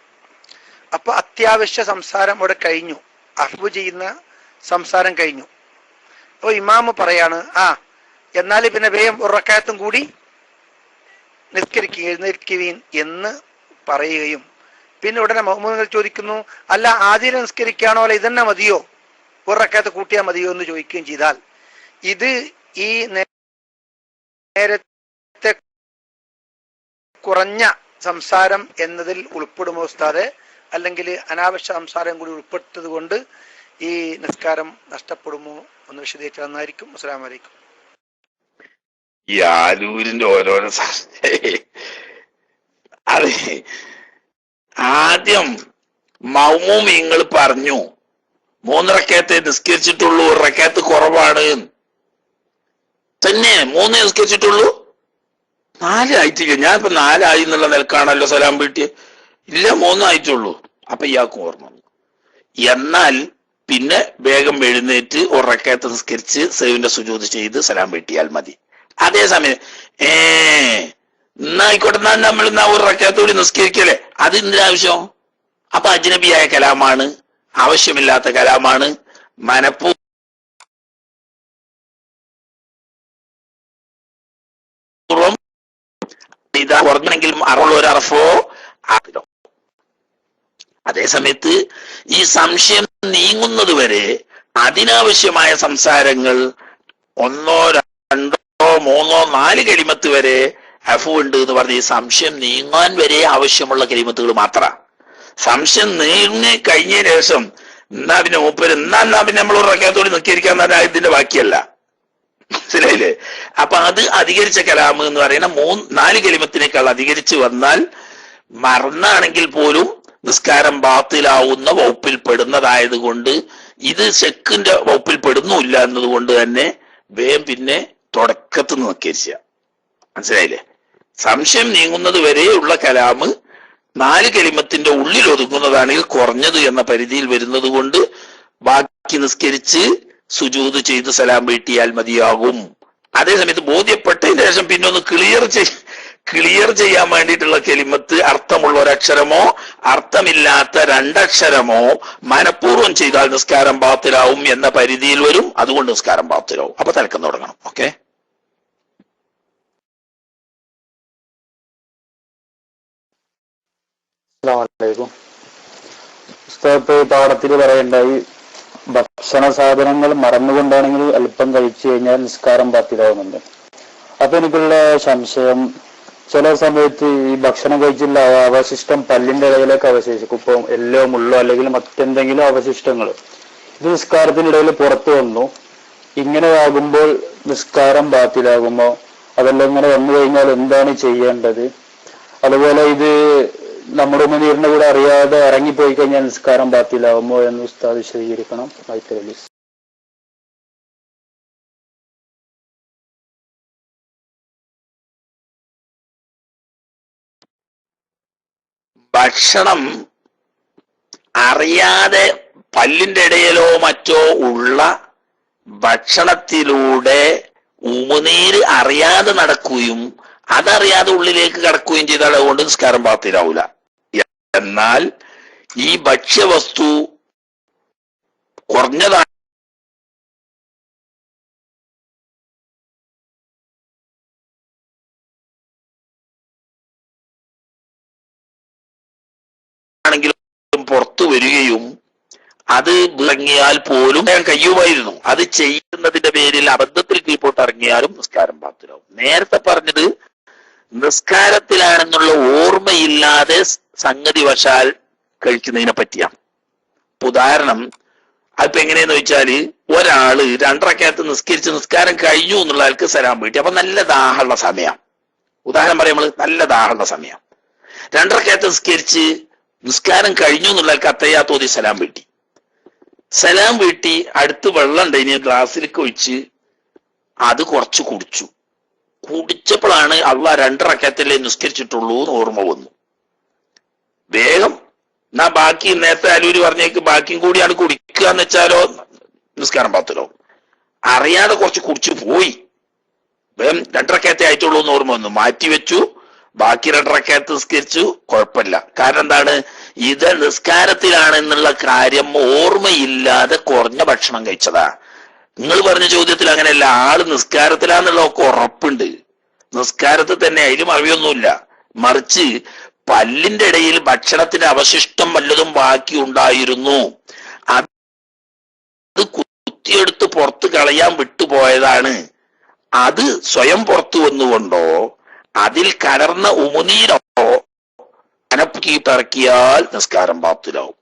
അപ്പൊ അത്യാവശ്യ സംസാരം ഇവിടെ കഴിഞ്ഞു, അഹ്ബു ചെയ്യുന്ന സംസാരം കഴിഞ്ഞു. അപ്പൊ ഇമാമ് പറയാണ് എന്നാൽ പിന്നെ വേഗം 1 റക്അത്തും കൂടി എഴുന്നേൽക്കുവീൻ എന്ന് പറയുകയും പിന്നെ ഉടനെ മഅ്മൂമുകൾ ചോദിക്കുന്നു അല്ല ആദ്യം നിസ്കരിക്കുകയാണോ അല്ല ഇതന്നെ മതിയോ, 1 റക്അത്ത് കൂട്ടിയാൽ മതിയോ എന്ന് ചോദിക്കുകയും ചെയ്താൽ ഇത് ഈ നേരത്തെ കുറഞ്ഞ സംസാരം എന്നതിൽ ഉൾപ്പെടുമോ ഉസ്താദെ? അല്ലെങ്കിൽ അനാവശ്യ സംസാരം കൂടി ഉൾപ്പെട്ടത് കൊണ്ട് ഈ നിസ്കാരം നഷ്ടപ്പെടുമോ? ഒന്ന് വിശദീകരിച്ചാൽ നന്നായിരിക്കും. അസ്സലാമു അലൈക്കും. ഈ ആലൂരിന്റെ ഓരോരോ അതെ, ആദ്യം മഅ്മൂമിങ്ങൾ പറഞ്ഞു 3 റക്അത്തെ നിസ്കരിച്ചിട്ടുള്ളൂ, 1 റക്അത്ത് കുറവാണ്. തന്നെ 3 നിസ്കരിച്ചിട്ടുള്ളൂ, 4 ആയിട്ടില്ല. ഞാൻ ഇപ്പൊ 4 ആയി എന്നുള്ള നിലക്കാണല്ലോ സലാം വീട്ടിയെ. ഇല്ല, 3 ആയിട്ടുള്ളൂ. അപ്പൊ ഇയാൾക്കും ഓർമ്മ. എന്നാൽ പിന്നെ വേഗം എഴുന്നേറ്റ് 1 റക്അത്ത് നിസ്കരിച്ച് സഹ്വിന്റെ സുജൂദ് ചെയ്ത് സലാം വീട്ടിയാൽ മതി. അതേസമയം എന്നായിക്കോട്ടെ നമ്മൾ 1 റക്അത്ത് കൂടി നിസ്കരിക്കല്ലേ, അത് എന്തിനാവശ്യം? അപ്പൊ അജ്നബിയായ കലാമാണ്, ആവശ്യമില്ലാത്ത കലാമാണ്, മനഃപൂർവ്വം ഇതാ കുറഞ്ഞെങ്കിലും ഒരു അറഫോ ആകിലോ. അതേസമയത്ത് ഈ സംശയം നീങ്ങുന്നത് വരെ അതിനാവശ്യമായ സംസാരങ്ങൾ 1, 2, 3, 4 കലിമത്ത് വരെ അഫു ഉണ്ട് എന്ന് പറഞ്ഞ് ഈ സംശയം നീങ്ങാൻ വരെ ആവശ്യമുള്ള കലിമത്തുകൾ മാത്രമാണ്. സംശയം നീങ്ങി കഴിഞ്ഞതിന് ശേഷം എന്നാ പിന്നെ മൂപ്പര് എന്നാ പിന്നെ നമ്മൾ 1 റക്അത്തോടെ നിസ്കരിക്കാൻ ഇതിന്റെ ബാക്കിയല്ല. മനസ്സിലായില്ലേ? അപ്പൊ അത് അധികരിച്ച കലാമ് എന്ന് പറയുന്ന 4 കലിമത്തിനേക്കാൾ അധികരിച്ച് വന്നാൽ മറന്നാണെങ്കിൽ പോലും നിസ്കാരം ബാത്തിലാവുന്ന വകുപ്പിൽ പെടുന്നതായത് കൊണ്ട് ഇത് ശെക്കിന്റെ വകുപ്പിൽ പെടുന്നുമില്ല എന്നതുകൊണ്ട് തന്നെ വേഗം പിന്നെ തുടക്കത്തിൽ നിസ്കരിച്ച. മനസ്സിലായില്ലേ? സംശയം നീങ്ങുന്നത് വരെയുള്ള കലാമ് 4 കലിമത്തിന്റെ ഉള്ളിൽ ഒതുങ്ങുന്നതാണെങ്കിൽ കുറഞ്ഞത് എന്ന പരിധിയിൽ വരുന്നത് കൊണ്ട് ബാക്കി നിസ്കരിച്ച് സുജൂദ് ചെയ്ത് സലാം വീട്ടിയാൽ മതിയാകും. അതേസമയത്ത് ബോധ്യപ്പെട്ടതിന് ശേഷം പിന്നെ ഒന്ന് ക്ലിയർ ചെയ്യാൻ വേണ്ടിയിട്ടുള്ള കെലിമത്ത് അർത്ഥമുള്ള ഒരക്ഷരമോ അർത്ഥമില്ലാത്ത രണ്ടക്ഷരമോ മനഃപൂർവ്വം ചെയ്താൽ നിസ്കാരം ബാത്തിലാവും എന്ന പരിധിയിൽ വരും. അതുകൊണ്ട് നിസ്കാരം ബാത്തിലാവും. അപ്പൊ തലക്കം തുടങ്ങണം. ഓക്കെ. പാഠത്തിൽ പറയണ്ടായി ഭക്ഷണ സാധനങ്ങൾ മറന്നുകൊണ്ടാണെങ്കിൽ അല്പം കഴിച്ചു കഴിഞ്ഞാൽ നിസ്കാരം ബാത്തിലാവുന്നുണ്ട്. അപ്പൊ എനിക്കുള്ള സംശയം, ചില സമയത്ത് ഈ ഭക്ഷണം കഴിച്ചുള്ള അവശിഷ്ടം പല്ലിന്റെ ഇടയിലേക്ക് അവശേഷിക്കും. ഇപ്പം എല്ലോ മുള്ളോ അല്ലെങ്കിൽ മറ്റെന്തെങ്കിലും അവശിഷ്ടങ്ങൾ ഇത് നിസ്കാരത്തിനിടയിൽ പുറത്തു വന്നു. ഇങ്ങനെ ആകുമ്പോൾ നിസ്കാരം ബാത്തിലാകുമോ? അതെല്ലാം ഇങ്ങനെ വന്നു കഴിഞ്ഞാൽ എന്താണ് ചെയ്യേണ്ടത്? അതുപോലെ ഇത് നമ്മുടെ മുനീറിന്റെ കൂടെ അറിയാതെ ഇറങ്ങിപ്പോയി കഴിഞ്ഞാൽ നിസ്കാരം ബാത്തിലാവുമോ എന്ന് ഉസ്താദ് വിശദീകരിക്കണം. ഭക്ഷണം അറിയാതെ പല്ലിന്റെ ഇടയിലോ മറ്റോ ഉള്ള ഭക്ഷണത്തിലൂടെ ഉമിനീര് അറിയാതെ നടക്കുകയും അതറിയാതെ ഉള്ളിലേക്ക് കടക്കുകയും ചെയ്താൽ അതുകൊണ്ട് നിസ്കാരം ബാത്തിലാവൂല. എന്നാൽ ഈ ഭക്ഷ്യവസ്തു കുറഞ്ഞതാണ് ആണെങ്കിലും പുറത്തു വരികയും അത് ഇറങ്ങിയാൽ പോലും കഴിയുമായിരുന്നു. അത് ചെയ്യുന്നതിന്റെ പേരിൽ അബദ്ധത്തിൽ കീഴ്പോട്ട് ഇറങ്ങിയാലും നിസ്കാരം ബാത്തിലാവും. നേരത്തെ പറഞ്ഞത് നിസ്കാരത്തിലാണെന്നുള്ള ഓർമ്മയില്ലാതെ സംഗതി വശാൽ കഴിക്കുന്നതിനെ പറ്റിയാണ്. ഉദാഹരണം അതിപ്പോ എങ്ങനെയെന്ന് വെച്ചാല്, ഒരാള് 2 റക്അത്ത് നിസ്കരിച്ച് നിസ്കാരം കഴിഞ്ഞു എന്നുള്ള ആൾക്ക് സലാം വീട്ടി. അപ്പൊ നല്ല ദാഹമുള്ള സമയം, ഉദാഹരണം പറയുമ്പോൾ നല്ല ദാഹമുള്ള സമയം. 2 റക്അത്ത് നിസ്കരിച്ച് നിസ്കാരം കഴിഞ്ഞു എന്നുള്ള ആൾക്ക് അത്തയ്യാത്തോതി സലാം വീട്ടി. സലാം വീട്ടി അടുത്ത് വെള്ളം ഉണ്ട്, ഇനി ഗ്ലാസ്സിലേക്ക് ഒഴിച്ച് അത് കുറച്ച് കുടിച്ചപ്പോഴാണ് അള്ളാഹ് 2 റക്അത്തല്ലേ നിസ്കരിച്ചിട്ടുള്ളൂ എന്ന് ഓർമ്മ വന്നു. വേഗം ബാക്കി നേരത്തെ അലൂര് പറഞ്ഞേക്ക് ബാക്കിയും കൂടിയാണ് കുടിക്കുക എന്ന് വെച്ചാലോ നിസ്കാരം ബാത്തിലാവും. അറിയാതെ കുറച്ച് കുടിച്ചു പോയി, വേഗം 2 റക്അത്തേ ആയിട്ടുള്ളൂ എന്ന് ഓർമ്മ വന്നു, മാറ്റി വെച്ചു, ബാക്കി 2 റക്അത്ത് നിസ്കരിച്ചു, കുഴപ്പമില്ല. കാരണം എന്താണ്, ഇത് നിസ്കാരത്തിലാണെന്നുള്ള കാര്യം ഓർമ്മയില്ലാതെ കുറഞ്ഞ ഭക്ഷണം കഴിച്ചതാ. നിങ്ങൾ പറഞ്ഞ ചോദ്യത്തിൽ അങ്ങനെയല്ല, ആള് നിസ്കാരത്തിലാന്നുള്ളതൊക്കെ ഉറപ്പുണ്ട്, നിസ്കാരത്തിൽ തന്നെ, അതിലും അറിയൊന്നുമില്ല. മറിച്ച് പല്ലിന്റെ ഇടയിൽ ഭക്ഷണത്തിന്റെ അവശിഷ്ടം വല്ലതും ബാക്കി ഉണ്ടായിരുന്നു, അത് കുത്തിയെടുത്ത് പുറത്ത് കളയാൻ വിട്ടുപോയതാണ്. അത് സ്വയം പുറത്തു വന്നുകൊണ്ടോ അതിൽ കലർന്ന ഉമിനീരോ അനപ്പീട്ടിറക്കിയാൽ നിസ്കാരം ബാത്തിലാവും.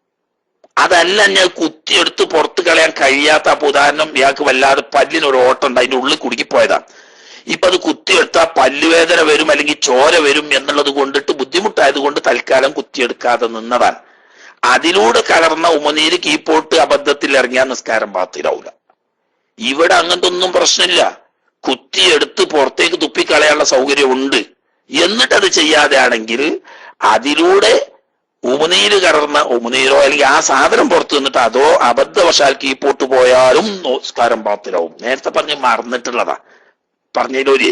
അതല്ല ഞാൻ കുത്തിയെടുത്ത് പുറത്ത് കളയാൻ കഴിയാത്ത, അപ്പൊ ഉദാഹരണം ഇയാൾക്ക് വല്ലാതെ പല്ലിനൊരു ഓട്ടമുണ്ട്, അതിന്റെ ഉള്ളിൽ കുടുങ്ങിപ്പോയതാണ്. ഇപ്പൊ അത് കുത്തിയെടുത്താൽ പല്ലുവേദന വരും അല്ലെങ്കിൽ ചോര വരും എന്നുള്ളത് കൊണ്ടിട്ട് ബുദ്ധിമുട്ടായത് കൊണ്ട് തൽക്കാലം കുത്തിയെടുക്കാതെ നിന്നതാണ്. അതിലൂടെ കലർന്ന ഉമിനീര് കീപ്പോട്ട് അബദ്ധത്തിൽ ഇറങ്ങിയാൽ നിസ്കാരം ബാത്തിലാവൂല. ഇവിടെ അങ്ങനത്തെ ഒന്നും പ്രശ്നമില്ല. കുത്തിയെടുത്ത് പുറത്തേക്ക് തുപ്പിക്കളയാനുള്ള സൗകര്യം ഉണ്ട്. എന്നിട്ട് അത് ചെയ്യാതെ ആണെങ്കിൽ അതിലൂടെ ഉമിനീര് കലർന്ന ഉമിനീരോ അല്ലെങ്കിൽ ആ സാധനം പുറത്തു നിന്നിട്ട് അതോ അബദ്ധവശാൽ കീപ്പോട്ട് പോയാലും നിസ്കാരം ബാത്തിലാവും. നേരത്തെ പറഞ്ഞ് മറന്നിട്ടുള്ളതാ. പറഞ്ഞതിലൊരു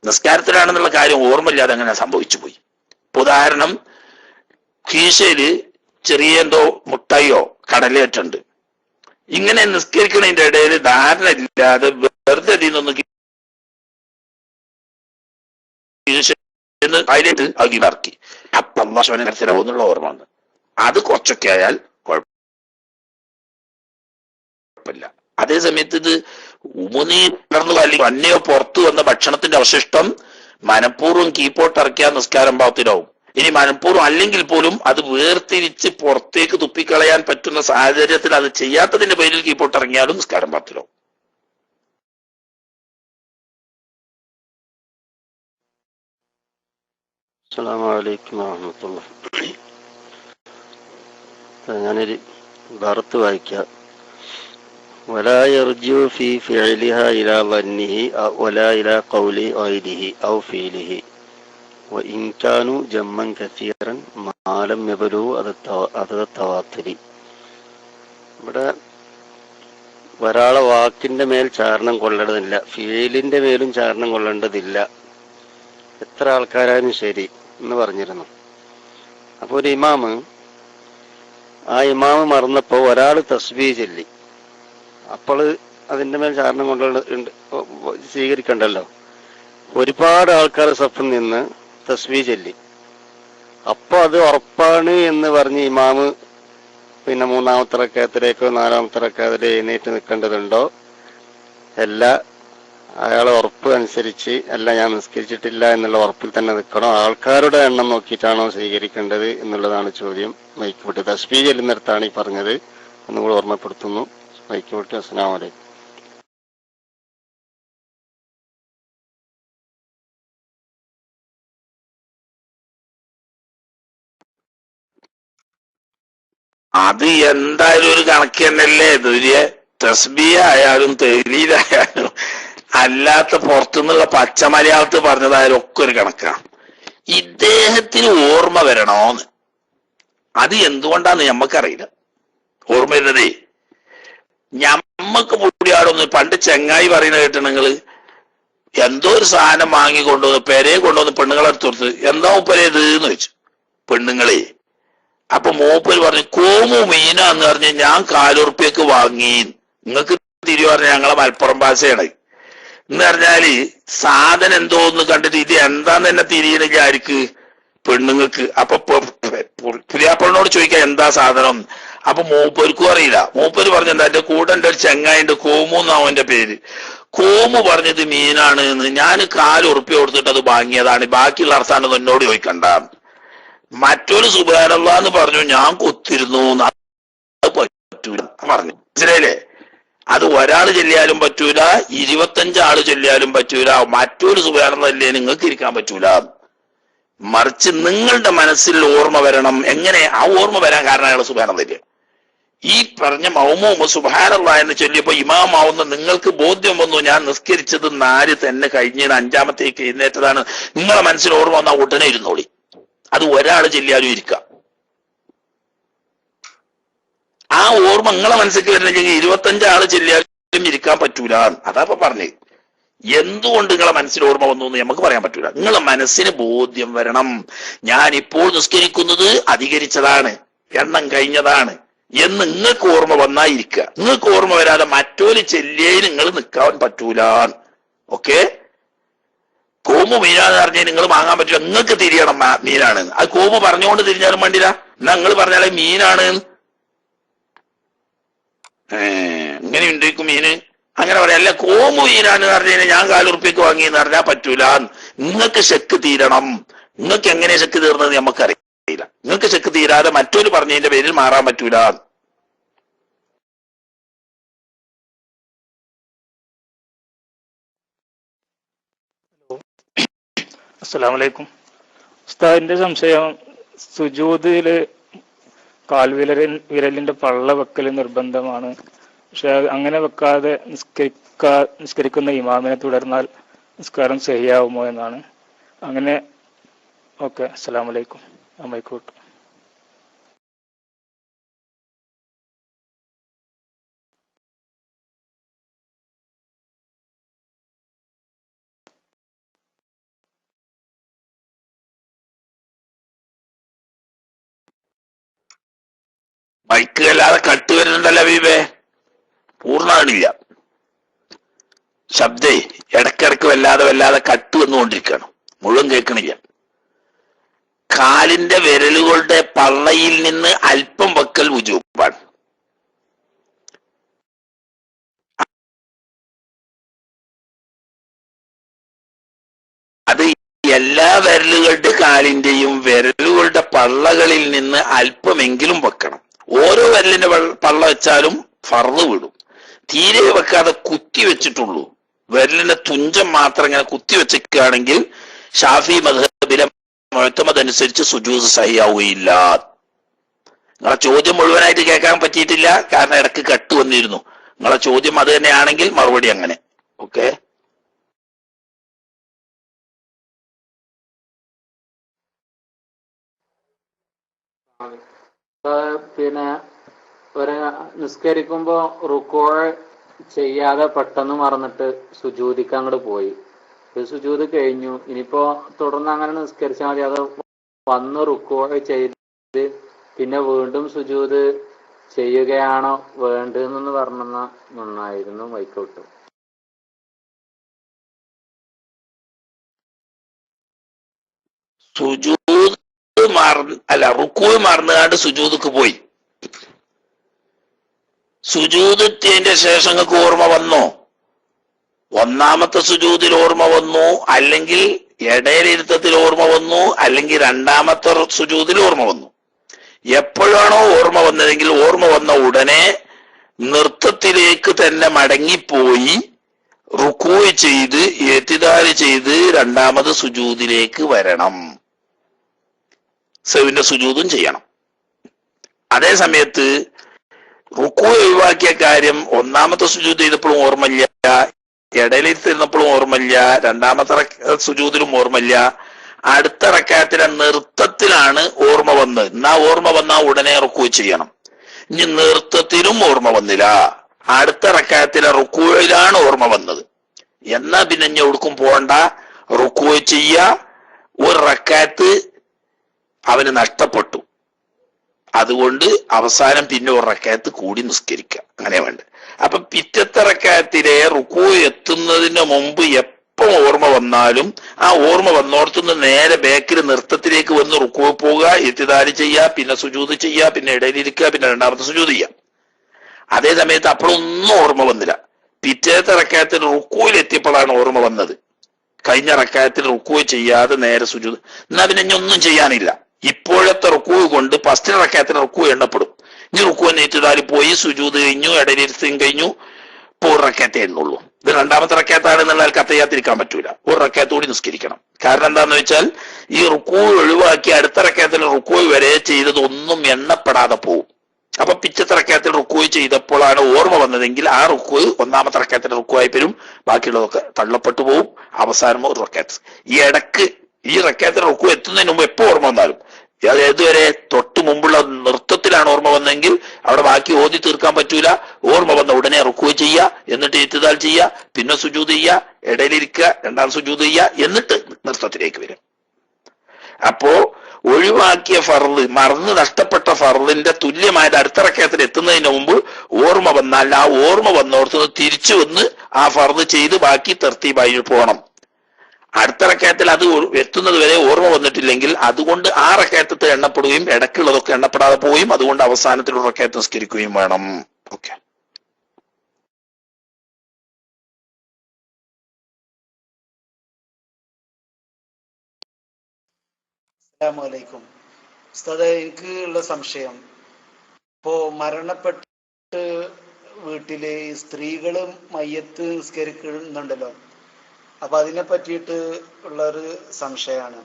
നിസ്കാരത്തിലാണെന്നുള്ള കാര്യം ഓർമ്മയില്ലാതെ അങ്ങനെ സംഭവിച്ചു പോയി. ഉദാഹരണം, കീശയില് ചെറിയ എന്തോ മുട്ടയോ കടലേറ്റുണ്ട്. ഇങ്ങനെ നിസ്കരിക്കുന്നതിന്റെ ഇടയിൽ ധാരണ ഇല്ലാതെ വെറുതെ ഇതിന്നൊന്ന് അതിലേക്ക് ആക്കി ഇറക്കി, അപ്പൊ മനസ്സിലാവുന്നുള്ള ഓർമ്മ വന്ന് അത് കുറച്ചൊക്കെ ആയാൽ കുഴപ്പമില്ല. അതേ സമയത്ത് ഇത് ഉമിനീർന്നു അല്ലെങ്കിൽ അന്നയോ പുറത്തു വന്ന ഭക്ഷണത്തിന്റെ അവശിഷ്ടം മനഃപൂർവ്വം കീപ്പോട്ട് ഇറക്കിയാൽ നിസ്കാരം ബാത്തിലാവും. ഇനി മനഃപൂർവ്വം അല്ലെങ്കിൽ പോലും അത് വേർതിരിച്ച് പുറത്തേക്ക് തുപ്പിക്കളയാൻ പറ്റുന്ന സാഹചര്യത്തിൽ അത് ചെയ്യാത്തതിന്റെ പേരിൽ കീപ്പോട്ട് ഇറങ്ങിയാലും നിസ്കാരം ബാത്തിലാവും. അസ്സലാമു അലൈക്കും വറഹ്മത്തുള്ളാഹി. ഞാനൊരു ഭാരത്ത് വായിക്കാം. ولا يرجع في فعلها إلى ظنه ولا إلى قول غيره أو فعله وإن كانوا جما كثيرا ما لم يبلغوا عدد التواتر. ഇവിടെ ഒരാളെ വാക്കിന്റെ മേൽ ചാരണം കൊള്ളേണ്ടതില്ല, ഫീലിന്റെ മേലും ചാരണം കൊള്ളേണ്ടതില്ല, എത്ര ആൾക്കാരായാലും ശരി എന്ന് പറഞ്ഞിരുന്നു. അപ്പോൾ ഒരു ഇമാമ്, ആ ഇമാമ് മറന്നപ്പോ ഒരാൾ തസ്ബീഹ് ചൊല്ലി, അപ്പോൾ അതിന്റെ മേൽ ചാരണം കൊണ്ട സ്വീകരിക്കണ്ടല്ലോ. ഒരുപാട് ആൾക്കാർ സഫിൽ നിന്ന് തസ്ബീഹ് ചൊല്ലി, അപ്പൊ അത് ഉറപ്പാണ് എന്ന് പറഞ്ഞ് ഇമാമ് പിന്നെ മൂന്നാമത്തെ റക്അത്തിലേക്കോ നാലാമത്തെ റക്അത്തിലോ എഴുന്നേറ്റ് നിൽക്കേണ്ടതുണ്ടോ? അല്ല, അയാളെ ഉറപ്പ് അനുസരിച്ച് അല്ല, ഞാൻ നിസ്കരിച്ചിട്ടില്ല എന്നുള്ള ഉറപ്പിൽ തന്നെ നിൽക്കണോ? ആൾക്കാരുടെ എണ്ണം നോക്കിയിട്ടാണോ സ്വീകരിക്കേണ്ടത് എന്നുള്ളതാണ് ചോദ്യം. മൈക്ക് വിട്ട് തസ്ബീഹ് ചെല്ലുന്നിടത്താണ് ഈ പറഞ്ഞത് എന്നുകൂടെ ഓർമ്മപ്പെടുത്തുന്നു. മൈക്ക് വിട്ട്. അസ്സലാമു അലൈക്കും. അത് എന്തായാലും ഒരു കണക്ക് തന്നെയല്ലേ ദുര്യ. തസ്ബീഹ് ആയാലും തെഹ്ലീലായാലും അല്ലാത്ത പുറത്തുനിന്നുള്ള പച്ച മലയാളത്തിൽ പറഞ്ഞതായാലും ഒക്കെ ഒരു കണക്കാണ്. ഇദ്ദേഹത്തിന് ഓർമ്മ വരണോന്ന്, അത് എന്തുകൊണ്ടാന്ന് ഞമ്മക്കറിയില്ല. ഓർമ്മ വരുന്നതേ ഞമ്മക്ക് പൊടിയാടൊന്ന്. പണ്ട് ചെങ്ങായി പറയുന്നത് കേട്ട നിങ്ങള്, എന്തോ ഒരു സാധനം വാങ്ങിക്കൊണ്ടുവന്ന് പെരയെ കൊണ്ടുവന്ന് പെണ്ണുങ്ങളെ അടുത്ത് കൊടുത്ത്, എന്താ മൂപ്പരേത് എന്ന് വെച്ചു പെണ്ണുങ്ങളെ. അപ്പൊ മൂപ്പര് പറഞ്ഞു കോമു മീനാന്ന് പറഞ്ഞ് ഞാൻ 4 ഉറുപ്പ്യക്ക് വാങ്ങി. നിങ്ങൾക്ക് തിരിച്ചു പറഞ്ഞ ഞങ്ങളെ മലപ്പുറം ഭാഷയാണ് എന്ന് പറഞ്ഞാല് സാധനം എന്തോന്ന് കണ്ടിട്ട് ഇത് എന്താന്ന് തന്നെ തിരിയണില്ല ആർക്ക്? പെണ്ണുങ്ങൾക്ക്. അപ്പൊ പുലിയാപ്പളിനോട് ചോദിക്കാം എന്താ സാധനം. അപ്പൊ മൂപ്പർക്കും അറിയില്ല. മൂപ്പര് പറഞ്ഞെന്താ, എന്റെ കൂടെ എന്റെ ഒരു ചെങ്ങായിണ്ട് കോമു എന്നാവും എന്റെ പേര്. കോമു പറഞ്ഞത് മീനാണ് എന്ന്. ഞാൻ 4 ഉറുപ്പ്യ കൊടുത്തിട്ട് അത് വാങ്ങിയതാണ്, ബാക്കിയുള്ള അവസാനം എന്നോട് ചോദിക്കണ്ട. മറ്റൊരു സുബ്ഹാനല്ലാഹ് എന്ന് പറഞ്ഞു, ഞാൻ കൊത്തിരുന്നു. പറ്റൂല പറഞ്ഞു. മനസ്സിലായില്ലേ? അത് ഒരാൾ ചൊല്ലിയാലും പറ്റൂല, 25 ആള് ചൊല്ലിയാലും പറ്റൂല. മറ്റൊരു സുബ്ഹാനല്ലാഹ് ഇല്ലേ നിങ്ങൾക്ക് ഇരിക്കാൻ പറ്റൂല. മറിച്ച് നിങ്ങളുടെ മനസ്സിൽ ഓർമ്മ വരണം. എങ്ങനെ ആ ഓർമ്മ വരാൻ കാരണം അയാൾ സുബ്ഹാനല്ലാഹ് ഈ പറഞ്ഞ മൗമൂമ് സുബ്ഹാനല്ലാഹ് എന്ന് ചൊല്ലിയപ്പോ ഇമാമാവുന്ന നിങ്ങൾക്ക് ബോധ്യം വന്നു, ഞാൻ നിസ്കരിച്ചത് 4 തന്നെ കഴിഞ്ഞാണ്, 5-ാമത്തേക്ക് എഴുന്നേറ്റതാണ്. നിങ്ങളെ മനസ്സിൽ ഓർമ്മ വന്നാൽ ഉടനെ ഇരുന്നോളി. അത് ഒരാൾ ചൊല്ലിയാലും ഇരിക്കാം. ആ ഓർമ്മ നിങ്ങളെ മനസ്സിലേക്ക് വരുന്നില്ലെങ്കിൽ 25 ആള് ചൊല്ലിയാലും ഇരിക്കാൻ പറ്റൂല. അതാ പറഞ്ഞത്. എന്തുകൊണ്ട് നിങ്ങളെ മനസ്സിൽ ഓർമ്മ വന്നു എന്ന് നമുക്ക് പറയാൻ പറ്റൂല. നിങ്ങളെ മനസ്സിന് ബോധ്യം വരണം, ഞാൻ ഇപ്പോൾ നിസ്കരിക്കുന്നത് അധികരിച്ചതാണ്, എണ്ണം കഴിഞ്ഞതാണ് എന്ന് നിങ്ങൾക്ക് ഓർമ്മ വന്നായിരിക്കുക. നിങ്ങൾക്ക് ഓർമ്മ വരാതെ മറ്റൊരു ചെല്ലിയയിൽ നിങ്ങൾ നിൽക്കാൻ പറ്റൂല. ഓക്കെ, കോമു മീനാന്ന് പറഞ്ഞാൽ നിങ്ങൾ വാങ്ങാൻ പറ്റില്ല, നിങ്ങൾക്ക് തിരിയണം മീനാണ്. അത് കോമു പറഞ്ഞുകൊണ്ട് തിരിഞ്ഞാലും വേണ്ടില്ല. എന്നാ നിങ്ങൾ പറഞ്ഞാലേ മീനാണ്. ഇങ്ങനെ ഉണ്ടേക്കും മീന് അങ്ങനെ പറയാം. അല്ല, കോമു മീനാന്ന് പറഞ്ഞു കഴിഞ്ഞാൽ ഞാൻ 4 ഉറുപ്പ്യക്ക് വാങ്ങിയെന്ന് പറഞ്ഞാൽ പറ്റൂല. നിങ്ങൾക്ക് ശക്ക് തീരണം. നിങ്ങൾക്ക് എങ്ങനെ ശക്ക് തീർന്നത് നമുക്കറിയില്ല. നിങ്ങൾക്ക് ശക്ക് തീരാതെ മറ്റൊരു പറഞ്ഞതിന്റെ പേരിൽ മാറാൻ പറ്റൂല. അസ്സലാമു അലൈക്കും. ഉസ്താദിന്റെ സംശയം, സുജൂദില് വിരലിന്റെ പള്ള വെക്കൽ നിർബന്ധമാണ്. പക്ഷെ അങ്ങനെ വെക്കാതെ നിസ്കരിക്കുന്ന ഇമാമിനെ തുടർന്നാൽ നിസ്കാരം ശരിയാവുമോ എന്നാണ്. അങ്ങനെ ഓക്കെ. അസ്സലാമു അലൈക്കും. അമ്മയ്ക്കോട്ട്. മൈക്ക് അല്ലാതെ കട്ട് വരുന്നുണ്ടല്ലോ ഹബീബേ, പൂർണ്ണമാണില്ല ശബ്ദേ. ഇടക്കിടക്ക് വല്ലാതെ കട്ട് വന്നുകൊണ്ടിരിക്കുകയാണ്, മുഴുവൻ കേൾക്കണില്ല. കാലിന്റെ വിരലുകളുടെ പള്ളയിൽ നിന്ന് അല്പം വെക്കൽ വുജൂബാണ്. അത് എല്ലാ കാലിന്റെയും വിരലുകളുടെ പള്ളകളിൽ നിന്ന് അല്പമെങ്കിലും വെക്കണം. ഓരോ വിരലിന്റെ പള്ള വെച്ചാലും ഫർള് വിടും. തീരെ വെക്കാതെ കുത്തി വെച്ചിട്ടുള്ളൂ, വിരലിന്റെ തുഞ്ചം മാത്രം ഇങ്ങനെ കുത്തി വെച്ചിരിക്കുകയാണെങ്കിൽ ഷാഫി മദ്ഹബിലെ മുഅ്തമദ് അനുസരിച്ച് സുജൂദ് സഹിയാവുകയില്ല. നിങ്ങളെ ചോദ്യം മുഴുവനായിട്ട് കേൾക്കാൻ പറ്റിയിട്ടില്ല, കാരണം ഇടക്ക് കട്ട് വന്നിരുന്നു. നിങ്ങളെ ചോദ്യം അത് തന്നെയാണെങ്കിൽ മറുപടി അങ്ങനെ. ഓക്കെ. പിന്നെ ഒരു നിസ്കരിക്കുമ്പോ റുക്കോഴ് ചെയ്യാതെ പെട്ടെന്ന് മറന്നിട്ട് സുജൂദിക്ക് അങ്ങോട്ട് പോയി. സുജൂദ് കഴിഞ്ഞു, ഇനിയിപ്പോ തുടർന്ന് അങ്ങനെ നിസ്കരിച്ചാൽ മതി, അത് വന്ന് റുക്കോഴ് ചെയ്ത് പിന്നെ വീണ്ടും സുജൂദ് ചെയ്യുകയാണോ വേണ്ടതെന്ന് പറഞ്ഞെന്ന നന്നായിരുന്നു. വൈക്കോട്ടു. സുജൂദ് റുക്കൂ മറന്നുകാണ്ട് സുജൂദക്ക് പോയി. സുജൂദ് എത്തിയതിന്റെ ശേഷം നിങ്ങൾക്ക് ഓർമ്മ വന്നോ? ഒന്നാമത്തെ സുജൂദിൽ ഓർമ്മ വന്നു, അല്ലെങ്കിൽ ഇടയിലിരുത്തത്തിൽ ഓർമ്മ വന്നു, അല്ലെങ്കിൽ രണ്ടാമത്തെ സുജൂദിൽ ഓർമ്മ വന്നു. എപ്പോഴാണോ ഓർമ്മ വന്നതെങ്കിൽ ഓർമ്മ വന്ന ഉടനെ നൃത്തത്തിലേക്ക് തന്നെ മടങ്ങിപ്പോയി റുക്കൂ ചെയ്ത് ഇഅ്തിദാൽ ചെയ്ത് രണ്ടാമത് സുജൂദിലേക്ക് വരണം. സഹ്വിന്റെ സുജൂദും ചെയ്യണം. അതേ സമയത്ത് റുക്കൂ ഒഴിവാക്കിയ കാര്യം ഒന്നാമത്തെ സുജൂദ് ചെയ്തപ്പോഴും ഓർമ്മയില്ല, ഇടയിലിരുന്നിരുന്നപ്പോഴും ഓർമ്മയില്ല, രണ്ടാമത്തെ സുജൂദിലും ഓർമ്മയില്ല, അടുത്ത റക്അത്തിലെ നൃത്തത്തിലാണ് ഓർമ്മ വന്നത്. എന്നാ ഓർമ്മ വന്നാ ഉടനെ റുക്കൂ ചെയ്യണം. ഇനി നൃത്തത്തിലും ഓർമ്മ വന്നില്ല, അടുത്ത റക്അത്തിലെ റുക്കൂയിലാണ് ഓർമ്മ വന്നത്, എന്നാ പിന്നെ ഇനി എവിടേക്കും പോകണ്ട, റുക്കൂ ചെയ്യ. ഒരു റക്അത്ത് അവന് നഷ്ടപ്പെട്ടു, അതുകൊണ്ട് അവസാനം പിന്നെ ഒരു റക്അത്ത് കൂടി നിസ്കരിക്കുക, അങ്ങനെ വേണ്ട. അപ്പൊ പിറ്റത്തെ റക്അത്തിലെ റുക്കൂ എത്തുന്നതിന് മുമ്പ് എപ്പോ ഓർമ്മ വന്നാലും ആ ഓർമ്മ വന്നോടത്തുനിന്ന് നേരെ ബാക്കിൽ നൃത്തത്തിലേക്ക് വന്ന് റുക്കൂ പോവുക, ഇഅ്തിദാൽ ചെയ്യുക, പിന്നെ സുജൂദ് ചെയ്യുക, പിന്നെ ഇടയിലിരിക്കുക, പിന്നെ രണ്ടാമത്തെ സുജൂദ് ചെയ്യുക. അതേ സമയത്ത് അപ്പോഴൊന്നും ഓർമ്മ വന്നില്ല, പിറ്റേത്തെ റക്അത്തിൽ റുക്കൂയിൽ എത്തിയപ്പോഴാണ് ഓർമ്മ വന്നത്. കഴിഞ്ഞ റക്അത്തിൽ റുക്കൂ ചെയ്യാതെ നേരെ സുജൂദ്, എന്നാ പിന്നെ ഇനി ഒന്നും ചെയ്യാനില്ല. ഇപ്പോഴത്തെ റുക്കൂ കൊണ്ട് ഫസ്റ്റ് റക്അത്തിൽ റുക്കൂ എണ്ണപ്പെടും. ഇനി റുക്കൂ ഇഅ്തിദാൽ പോയി, സുജൂദ് കഴിഞ്ഞു, ഇടയിലിരുത്തും കഴിഞ്ഞു, ഇപ്പൊ ഒരു റക്അത്തേ എണ്ണുള്ളൂ. ഇത് രണ്ടാമത്തെ റക്അത്താണെന്നുള്ള കത്തയ്യാത്തിരിക്കാൻ പറ്റൂല, ഒരു റക്അത്ത് കൂടി നിസ്കരിക്കണം. കാരണം എന്താന്ന് വെച്ചാൽ ഈ റുക്കൂ ഒഴിവാക്കി അടുത്ത റക്അത്തിൽ റുക്കൂ വരെ ചെയ്തത് ഒന്നും എണ്ണപ്പെടാതെ പോവും. അപ്പൊ പിറ്റത്തെ റക്അത്തിൽ റുക്കൂ ചെയ്തപ്പോഴാണ് ഓർമ്മ വന്നതെങ്കിൽ ആ റുക്കൂ ഒന്നാമത്തെ റക്അത്തിൽ റുക്കൂ ആയി വരും, ബാക്കിയുള്ളതൊക്കെ തള്ളപ്പെട്ടു പോവും. അവസാനം ഒരു റക്അത്ത്. ഈ ഇടക്ക് ഈ റക്അത്തിൽ റുക്കൂ എത്തുന്നതിന് മുമ്പ് എപ്പോ ഓർമ്മ വന്നാലും, ഏതുവരെ തൊട്ട് മുമ്പുള്ള നൃത്തത്തിലാണ് ഓർമ്മ വന്നെങ്കിൽ അവിടെ ബാക്കി ഓതി തീർക്കാൻ പറ്റൂല. ഓർമ്മ വന്ന ഉടനെ റുക്കൂ ചെയ്യുക, എന്നിട്ട് ഇഅ്തിദാൽ ചെയ്യുക, പിന്നെ സുജൂദ് ചെയ്യുക, ഇടയിലിരിക്കുക, രണ്ടാം സുജൂദ് ചെയ്യുക, എന്നിട്ട് നൃത്തത്തിലേക്ക് വരും. അപ്പോ ഒഴിവാക്കിയ ഫർള്, മറന്ന് നഷ്ടപ്പെട്ട ഫർളിന്റെ തുല്യമായത് അടുത്ത റക്അത്തിൽ എത്തുന്നതിന് മുമ്പ് ഓർമ്മ വന്നാൽ ആ ഓർമ്മ വന്നോടത്ത് തിരിച്ചു വന്ന് ആ ഫർള് ചെയ്ത് ബാക്കി തർത്തീബായി പോകണം. അടുത്ത റക്അത്തിൽ അത് എത്തുന്നത് വരെ ഓർമ്മ വന്നിട്ടില്ലെങ്കിൽ അതുകൊണ്ട് ആ റക്അത്ത് എണ്ണപ്പെടുകയും ഇടയ്ക്കുള്ളതൊക്കെ എണ്ണപ്പെടാതെ പോവുകയും അതുകൊണ്ട് അവസാനത്തിൽ ഒരു റക്അത്ത് നിസ്കരിക്കുകയും വേണം. ഓക്കെ. അസ്സലാമു അലൈക്കും. ഉസ്താദേ, എനിക്ക് ഉള്ള സംശയം, ഇപ്പോ മരണപ്പെട്ട് വീട്ടില് സ്ത്രീകളും മയ്യത്ത് നിസ്കരിക്കുന്നുണ്ടല്ലോ, അപ്പൊ അതിനെ പറ്റിയിട്ട് ഉള്ളൊരു സംശയമാണ്.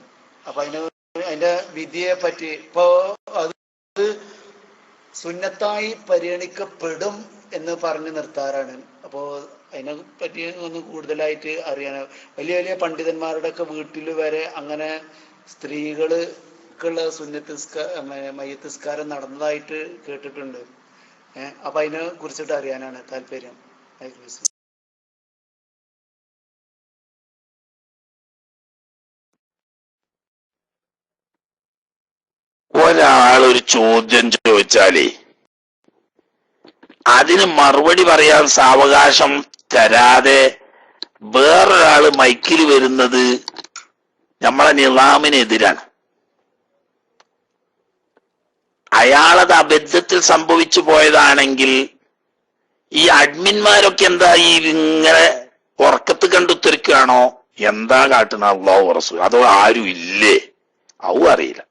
അപ്പൊ അതിന്റെ വിധിയെ പറ്റി, ഇപ്പോ അത് സുന്നത്തായി പരിഗണിക്കപ്പെടും എന്ന് പറഞ്ഞു നിർത്താറാണ്. അപ്പോ അതിനെ പറ്റി ഒന്ന് കൂടുതലായിട്ട് അറിയാൻ, വലിയ വലിയ പണ്ഡിതന്മാരുടെ ഒക്കെ വീട്ടിൽ വരെ അങ്ങനെ സ്ത്രീകൾക്കുള്ള മയ്യത്ത് നിസ്കാരം നടന്നതായിട്ട് കേട്ടിട്ടുണ്ട്. അപ്പൊ അതിനെ കുറിച്ചിട്ട് അറിയാനാണ് താല്പര്യം. ഒരാളൊരു ചോദ്യം ചോദിച്ചാലേ അതിന് മറുപടി പറയാൻ സാവകാശം തരാതെ വേറൊരാള് മൈക്കിൽ വരുന്നത് നമ്മളെ നിളാമിനെതിരാണ്. അയാളത് അബദ്ധത്തിൽ സംഭവിച്ചു പോയതാണെങ്കിൽ ഈ അഡ്മിന്മാരൊക്കെ എന്താ ഈ ഇങ്ങനെ ഉറക്കത്ത് കണ്ടുത്തരിക്കുകയാണോ, എന്താ കാട്ടുന്ന അള്ളാഹു റസൂൽ, അതോ ആരും ഇല്ലേ, അതും അറിയില്ല.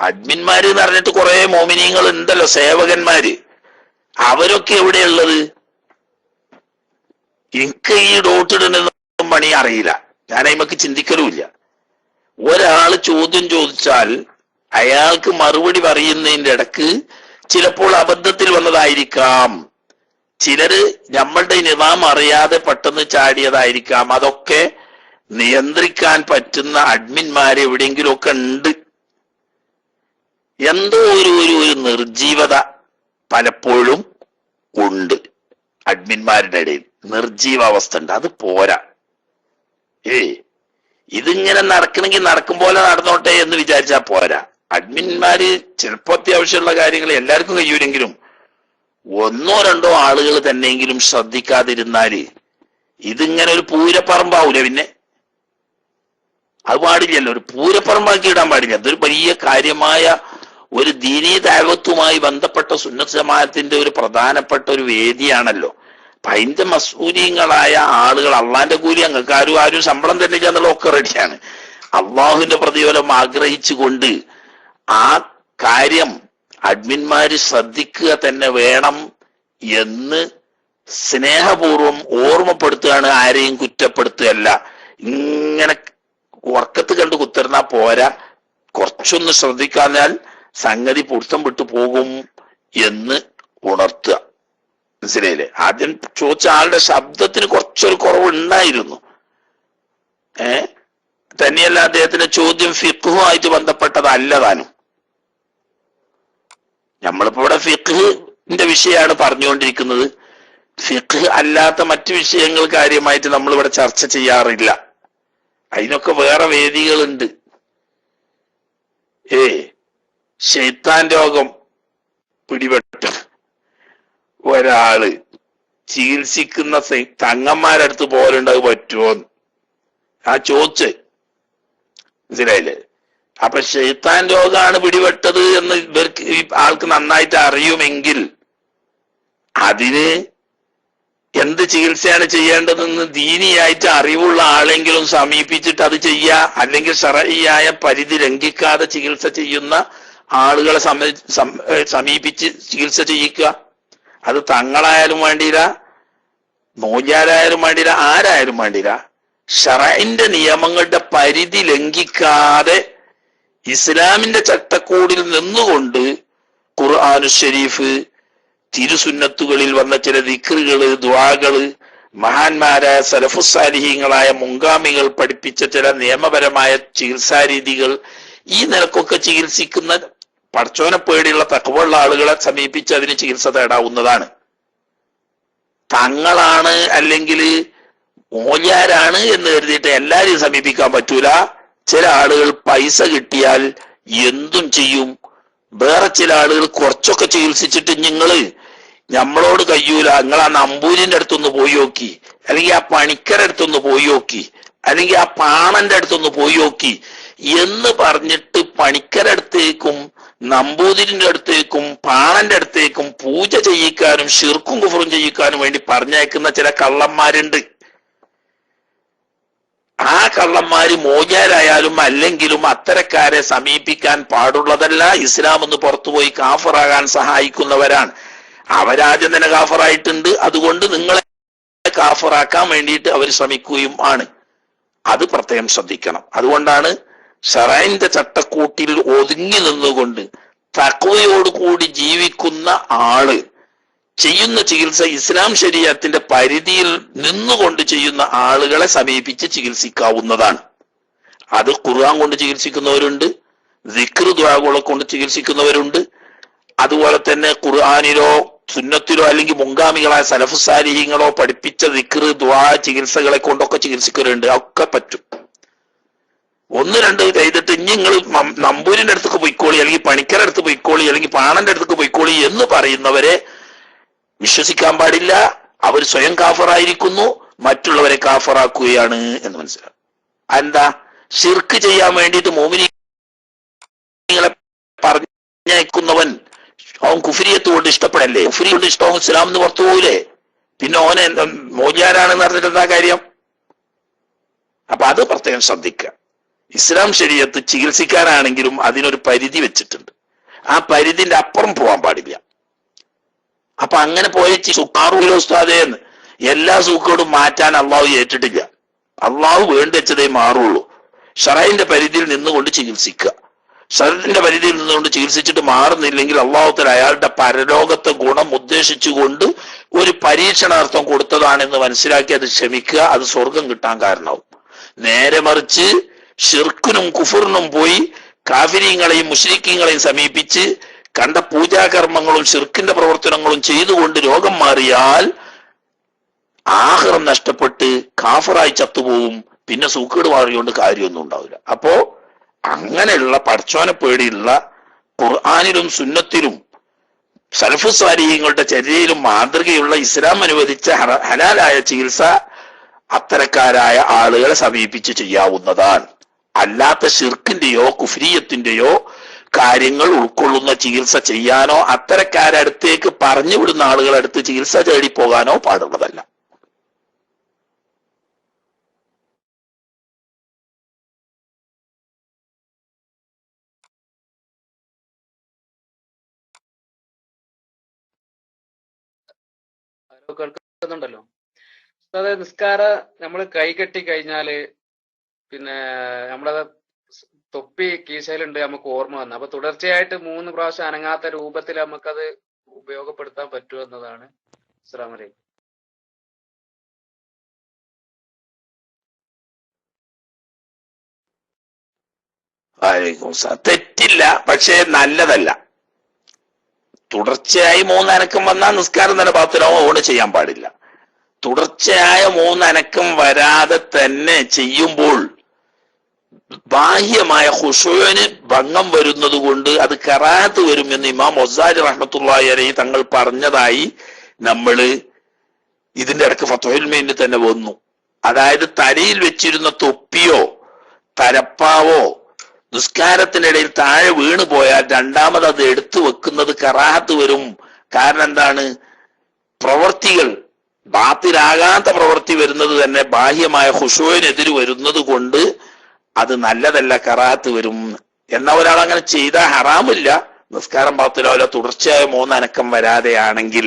അഡ്മിന്മാര് എന്ന് പറഞ്ഞിട്ട് കുറെ മോമിനീങ്ങൾ ഉണ്ടല്ലോ, സേവകന്മാര്, അവരൊക്കെ എവിടെയുള്ളത്? എനിക്ക് ഈ ഡോട്ടിടുന്ന പണി അറിയില്ല, ഞാൻ അതിമക്ക് ചിന്തിക്കലുമില്ല. ഒരാള് ചോദ്യം ചോദിച്ചാൽ അയാൾക്ക് മറുപടി പറയുന്നതിന്റെ ഇടക്ക് ചിലപ്പോൾ അബദ്ധത്തിൽ വന്നതായിരിക്കാം, ചിലര് നമ്മളുടെ നിതാം അറിയാതെ പെട്ടെന്ന് ചാടിയതായിരിക്കാം. അതൊക്കെ നിയന്ത്രിക്കാൻ പറ്റുന്ന അഡ്മിന്മാര് എവിടെയെങ്കിലും ഒക്കെ ഉണ്ട്. എന്തോ ഒരു നിർജീവത പലപ്പോഴും ഉണ്ട്. അഡ്മിന്മാരുടെ ഇടയിൽ നിർജീവാവസ്ഥ ഉണ്ട്. അത് പോരാ. ഇതിങ്ങനെ നടക്കണമെങ്കിൽ നടക്കും പോലെ നടന്നോട്ടെ എന്ന് വിചാരിച്ചാ പോരാ. അഡ്മിന്മാര് ചിലപ്പോ അത്യാവശ്യമുള്ള കാര്യങ്ങൾ എല്ലാവർക്കും കഴിയൂലെങ്കിലും ഒന്നോ രണ്ടോ ആളുകൾ തന്നെയെങ്കിലും ശ്രദ്ധിക്കാതിരുന്നാല് ഇതിങ്ങനെ ഒരു പൂരപ്പറമ്പാവൂല. പിന്നെ അത് പാടില്ലല്ലോ, ഒരു പൂരപ്പറമ്പാക്കി ഇടാൻ പാടില്ല. അതൊരു വലിയ കാര്യമായ ഒരു ദീനീ ദഅവത്തുമായി ബന്ധപ്പെട്ട സുന്നത്ത് ജമാഅത്തിന്റെ ഒരു പ്രധാനപ്പെട്ട ഒരു വേദിയാണല്ലോ. അപ്പൊ അതിന്റെ മസ്ഊലിങ്ങളായ ആളുകൾ അള്ളാന്റെ കൂലി അങ്ങക്ക് ആരും ശമ്പളം തന്നെ എന്നുള്ളതൊക്കെ റെഡിയാണ്. അള്ളാഹുവിന്റെ പ്രതിഫലം ആഗ്രഹിച്ചുകൊണ്ട് ആ കാര്യം അഡ്മിന്മാര് ശ്രദ്ധിക്കുക തന്നെ വേണം എന്ന് സ്നേഹപൂർവം ഓർമ്മപ്പെടുത്തുകയാണ്, ആരെയും കുറ്റപ്പെടുത്തുകയല്ല. ഇങ്ങനെ ഉറക്കത്ത് കണ്ട് കുത്തിരുന്നാ പോരാ, കുറച്ചൊന്ന് ശ്രദ്ധിക്കാഞ്ഞാൽ സംഗതി പുടുത്തം വിട്ടു പോകും എന്ന് ഉണർത്തുക. മനസ്സിലായില്ലേ? ആദ്യം ചോദിച്ച ആളുടെ ശബ്ദത്തിന് കുറച്ചൊരു കുറവുണ്ടായിരുന്നു. തന്നെയല്ല അദ്ദേഹത്തിന്റെ ചോദ്യം ഫിഖ്ഹുമായിട്ട് ബന്ധപ്പെട്ടതല്ല താനും. നമ്മളിപ്പോ ഇവിടെ ഫിഖ്ഹിന്റെ വിഷയമാണ് പറഞ്ഞുകൊണ്ടിരിക്കുന്നത്. ഫിഖ് അല്ലാത്ത മറ്റു വിഷയങ്ങൾ കാര്യമായിട്ട് നമ്മളിവിടെ ചർച്ച ചെയ്യാറില്ല. അതിനൊക്കെ വേറെ വേദികളുണ്ട്. ശൈത്താൻ രോഗം പിടിപെട്ട ഒരാള് ചികിത്സിക്കുന്ന തങ്ങന്മാരുടെ അടുത്ത് പോലുണ്ടത് പറ്റുമോന്ന് ചോദിച്ച്, മനസ്സിലായില്ലേ? അപ്പൊ ശൈത്താൻ രോഗമാണ് പിടിപെട്ടത് എന്ന് ഇവർക്ക് ഈ ആൾക്ക് നന്നായിട്ട് അറിയുമെങ്കിൽ അതിന് എന്ത് ചികിത്സയാണ് ചെയ്യേണ്ടതെന്ന് ദീനിയായിട്ട് അറിവുള്ള ആളെങ്കിലും സമീപിച്ചിട്ട് അത് ചെയ്യുക. അല്ലെങ്കിൽ ശറഈയായ പരിധി ലംഘിക്കാതെ ചികിത്സ ചെയ്യുന്ന ആളുകളെ സമീപിച്ച് ചികിത്സ ചെയ്യിക്കുക. അത് തങ്ങളായാലും വേണ്ടിയില്ല, മോചാരായാലും വേണ്ടിയില്ല, ആരായാലും വേണ്ടിയില്ല. ശറഈന്റെ നിയമങ്ങളുടെ പരിധി ലംഘിക്കാതെ ഇസ്ലാമിന്റെ ചട്ടക്കൂടിൽ നിന്നുകൊണ്ട് ഖുർആനു ശരീഫ്, തിരുസുന്നത്തുകളിൽ വന്ന ചില ദിക്റുകള്, ദുആകള്, മഹാന്മാരായ സലഫുസ്സാലിഹീങ്ങളായ മുൻഗാമികൾ പഠിപ്പിച്ച ചില നിയമപരമായ ചികിത്സാരീതികൾ, ഈ നിലക്കൊക്കെ ചികിത്സിക്കുന്ന പടച്ചോനെ പേടിയുള്ള തഖ്വയുള്ള ആളുകളെ സമീപിച്ച് അതിന് ചികിത്സ തേടാവുന്നതാണ്. തങ്ങളാണ് അല്ലെങ്കിൽ മോല്യാരാണ് എന്ന് കരുതിയിട്ട് എല്ലാരെയും സമീപിക്കാൻ പറ്റൂല. ചില ആളുകൾ പൈസ കിട്ടിയാൽ എന്തും ചെയ്യും. വേറെ ചില ആളുകൾ കുറച്ചൊക്കെ ചികിത്സിച്ചിട്ട് നമ്മളോട് കഴിയൂല, നിങ്ങൾ ആ നമ്പൂരിന്റെ അടുത്തൊന്ന് പോയി നോക്കി, അല്ലെങ്കിൽ ആ പണിക്കരുടെ അടുത്തൊന്ന് പോയി നോക്കി, അല്ലെങ്കിൽ ആ പാണന്റെ അടുത്തൊന്ന് പോയി നോക്കി എന്ന് പറഞ്ഞിട്ട് പണിക്കരുടെ അടുത്തേക്കും നമ്പൂതിരിന്റെ അടുത്തേക്കും പാണന്റെ അടുത്തേക്കും പൂജ ചെയ്യിക്കാനും ശിർക്കും കുഫറും ചെയ്യിക്കാനും വേണ്ടി പറഞ്ഞയക്കുന്ന ചില കള്ളന്മാരുണ്ട്. ആ കള്ളന്മാര് മോചാരായാലും അല്ലെങ്കിലും അത്തരക്കാരെ സമീപിക്കാൻ പാടുള്ളതല്ല. ഇസ്ലാം എന്ന് പുറത്തുപോയി കാഫറാകാൻ സഹായിക്കുന്നവരാണ്. അവരാദ്യം തന്നെ കാഫറായിട്ടുണ്ട്. അതുകൊണ്ട് നിങ്ങളെ കാഫറാക്കാൻ വേണ്ടിയിട്ട് അവർ ശ്രമിക്കുകയും ആണ്. അത് പ്രത്യേകം ശ്രദ്ധിക്കണം. അതുകൊണ്ടാണ് ശറഈന്റെ ചട്ടക്കൂട്ടിൽ ഒതുങ്ങി നിന്നുകൊണ്ട് തഖ്വയോടുകൂടി ജീവിക്കുന്ന ആള് ചെയ്യുന്ന ചികിത്സ ഇസ്ലാം ശരീഅത്തിന്റെ പരിധിയിൽ നിന്നുകൊണ്ട് ചെയ്യുന്ന ആളുകളെ സമീപിച്ച് ചികിത്സിക്കാവുന്നതാണ്. അത് ഖുർആൻ കൊണ്ട് ചികിത്സിക്കുന്നവരുണ്ട്, ദിക്ർ ദുആകളെ കൊണ്ട് ചികിത്സിക്കുന്നവരുണ്ട്. അതുപോലെ തന്നെ ഖുർആനിലോ സുന്നത്തിലോ അല്ലെങ്കിൽ മുൻഗാമികളായ സലഫുസ്സാലിഹീങ്ങളോ പഠിപ്പിച്ച ദിക്ർ ദുആ ചികിത്സകളെ കൊണ്ടൊക്കെ ചികിത്സിക്കലുണ്ട്. ഒക്കെ പറ്റും. ഒന്ന് രണ്ട് ചെയ്തിട്ട് നിങ്ങൾ നമ്പൂരിന്റെ അടുത്തേക്ക് പോയിക്കോളി, അല്ലെങ്കിൽ പണിക്കരുടെ അടുത്ത് പോയിക്കോളി, അല്ലെങ്കിൽ പാണന്റെ അടുത്തേക്ക് പോയിക്കോളി എന്ന് പറയുന്നവരെ വിശ്വസിക്കാൻ പാടില്ല. അവർ സ്വയം കാഫറായിരിക്കുന്നു, മറ്റുള്ളവരെ കാഫറാക്കുകയാണ് എന്ന് മനസ്സിലാവും. എന്താ? ശിർക്ക് ചെയ്യാൻ വേണ്ടിയിട്ട് മോമിനികളെ പറഞ്ഞയക്കുന്നവൻ അവൻ കുഫ്രിയത്ത് കൊണ്ട് ഇഷ്ടപ്പെടല്ലേ? കുഫ്രി കൊണ്ട് ഇഷ്ടം ഇസ്ലാം എന്ന് പുറത്തു പോകൂലേ? പിന്നെ ഓനെ മോചാരാണെന്ന് പറഞ്ഞിട്ട് എന്താ കാര്യം? അപ്പൊ അത് പ്രത്യേകം ശ്രദ്ധിക്കുക. ഇസ്ലാം ശരീഅത്ത് ചികിത്സിക്കാനാണെങ്കിലും അതിനൊരു പരിധി വെച്ചിട്ടുണ്ട്. ആ പരിധിന്റെ അപ്പുറം പോകാൻ പാടില്ല. അപ്പൊ അങ്ങനെ പോയ സുഖാറുല്ലോ ഉസ്താദേന്ന് എല്ലാ സൂക്കോടും മാറ്റാൻ അള്ളാഹു ഏറ്റിട്ടില്ല. അള്ളാഹു വേണ്ടി വെച്ചതേ മാറുള്ളൂ. ശറഈന്റെ പരിധിയിൽ നിന്നുകൊണ്ട് ചികിത്സിക്കുക. ശറഈന്റെ പരിധിയിൽ നിന്നുകൊണ്ട് ചികിത്സിച്ചിട്ട് മാറുന്നില്ലെങ്കിൽ അള്ളാഹുത്തആല അയാളുടെ പരലോകത്തെ ഗുണം ഉദ്ദേശിച്ചുകൊണ്ട് ഒരു പരീക്ഷണാർത്ഥം കൊടുത്തതാണെന്ന് മനസ്സിലാക്കി അത് ക്ഷമിക്കുക. അത് സ്വർഗം കിട്ടാൻ കാരണമാവും. നേരെ മറിച്ച് ഷിർക്കിനും കുഫറിനും പോയി കാഫിരീങ്ങളെയും മുശ്രിക്കീങ്ങളെയും സമീപിച്ച് കണ്ട പൂജാകർമ്മങ്ങളും ഷിർക്കിന്റെ പ്രവർത്തനങ്ങളും ചെയ്തുകൊണ്ട് രോഗം മാറിയാൽ ആഖിറം നഷ്ടപ്പെട്ട് കാഫറായി ചത്തുപോകും. പിന്നെ സൂക്കേട് മാറിയോണ്ട് കാര്യമൊന്നും ഉണ്ടാവില്ല. അപ്പോ അങ്ങനെയുള്ള പടച്ചോനെ പേടിയുള്ള ഖുർആനിലും സുന്നത്തിലും സലഫു സ്വാലിഹീങ്ങളുടെ ചര്യയിലും മാതൃകയുള്ള ഇസ്ലാം അനുവദിച്ച ഹലാലായ ചികിത്സ അത്തരക്കാരായ ആളുകളെ സമീപിച്ച് ചെയ്യാവുന്നതാണ്. അല്ലാത്ത ശിർക്കിന്റെയോ കുഫ്രിയത്തിന്റെയോ കാര്യങ്ങൾ ഉൾക്കൊള്ളുന്ന ചികിത്സ ചെയ്യാനോ അത്തരക്കാരെ അടുത്തേക്ക് പറഞ്ഞു വിടുന്ന ആളുകളെ അടുത്ത് ചികിത്സ തേടി പോകാനോ പാടുള്ളതല്ല. കേൾക്കുന്നുണ്ടല്ലോ അതായത് നിസ്കാരം നമ്മൾ കൈകെട്ടി കഴിഞ്ഞാല് പിന്നെ നമ്മളത് തൊപ്പി കീശയിലുണ്ട് നമുക്ക് ഓർമ്മ വന്നു. അപ്പൊ തുടർച്ചയായിട്ട് 3 പ്രാവശ്യം അനങ്ങാത്ത രൂപത്തിൽ നമുക്കത് ഉപയോഗപ്പെടുത്താൻ പറ്റുമെന്നതാണ്. അസ്സലാമു അലൈക്കും. തെറ്റില്ല, പക്ഷേ നല്ലതല്ല. തുടർച്ചയായി 3 അനക്കം വന്നാൽ നിസ്കാരം തന്നെ ബാത്തിലാവും. അതുകൊണ്ട് ചെയ്യാൻ പാടില്ല. തുടർച്ചയായ 3 അനക്കം വരാതെ തന്നെ ചെയ്യുമ്പോൾ ബാഹ്യമായ ഖുശൂഇന് ഭംഗം വരുന്നത് കൊണ്ട് അത് കറാഹത്ത് വരും എന്ന് ഇമാം ഗസാലി റഹ്മത്തുള്ളാഹി അലൈഹി തങ്ങൾ പറഞ്ഞതായി നമ്മൾ ഇതിന്റെ ഇടയ്ക്ക് ഫത്ഹുൽ മീനിൽ തന്നെ വന്നു. അതായത് തലയിൽ വെച്ചിരുന്ന തൊപ്പിയോ തലപ്പാവോ നിസ്കാരത്തിനിടയിൽ താഴെ വീണു പോയാൽ രണ്ടാമത് അത് എടുത്തു വെക്കുന്നത് കറാഹത്ത് വരും. കാരണം എന്താണ്? പ്രവർത്തികൾ ബാത്തിലാകാത്ത പ്രവൃത്തി വരുന്നത് തന്നെ ബാഹ്യമായ ഖുശൂഇനെതിര് വരുന്നത് കൊണ്ട് അത് നല്ലതല്ല, കറാഹത്ത് വരും. എന്നാ ഒരാൾ അങ്ങനെ ചെയ്താൽ ഹറാമില്ല, നിസ്കാരം ബാത്തിലാവില്ല. തുടർച്ചയായ 3 അനക്കം വരാതെയാണെങ്കിൽ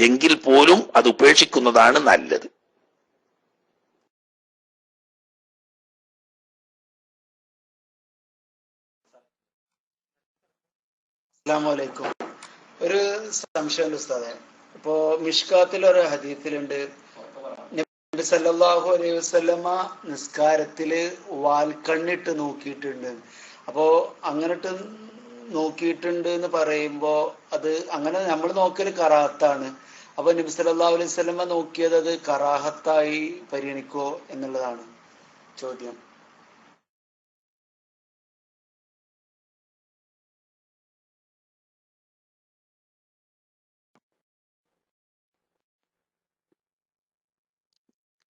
എങ്കിൽ പോലും അത് ഉപേക്ഷിക്കുന്നതാണ് നല്ലത്. അസ്സലാമു അലൈക്കും. ഒരു സംശയം ഉസ്താദേ. ഇപ്പോ മിഷ്കാത്തിൽ ഒരു ഹദീസിലുണ്ട്, നബി സല്ലല്ലാഹു അലൈഹി വസല്ലമ നിസ്കാരത്തില് വാൽക്കണ്ണിട്ട് നോക്കിയിട്ടുണ്ട്. അപ്പോ അങ്ങനിട്ട് നോക്കിയിട്ടുണ്ട് എന്ന് പറയുമ്പോ അത് അങ്ങനെ നമ്മൾ നോക്കല് കറാഹത്താണ്. അപ്പൊ നബി സല്ലല്ലാഹു അലൈഹി വസല്ലമ നോക്കിയത് അത് കറാഹത്തായി പരിഗണിക്കോ എന്നുള്ളതാണ് ചോദ്യം.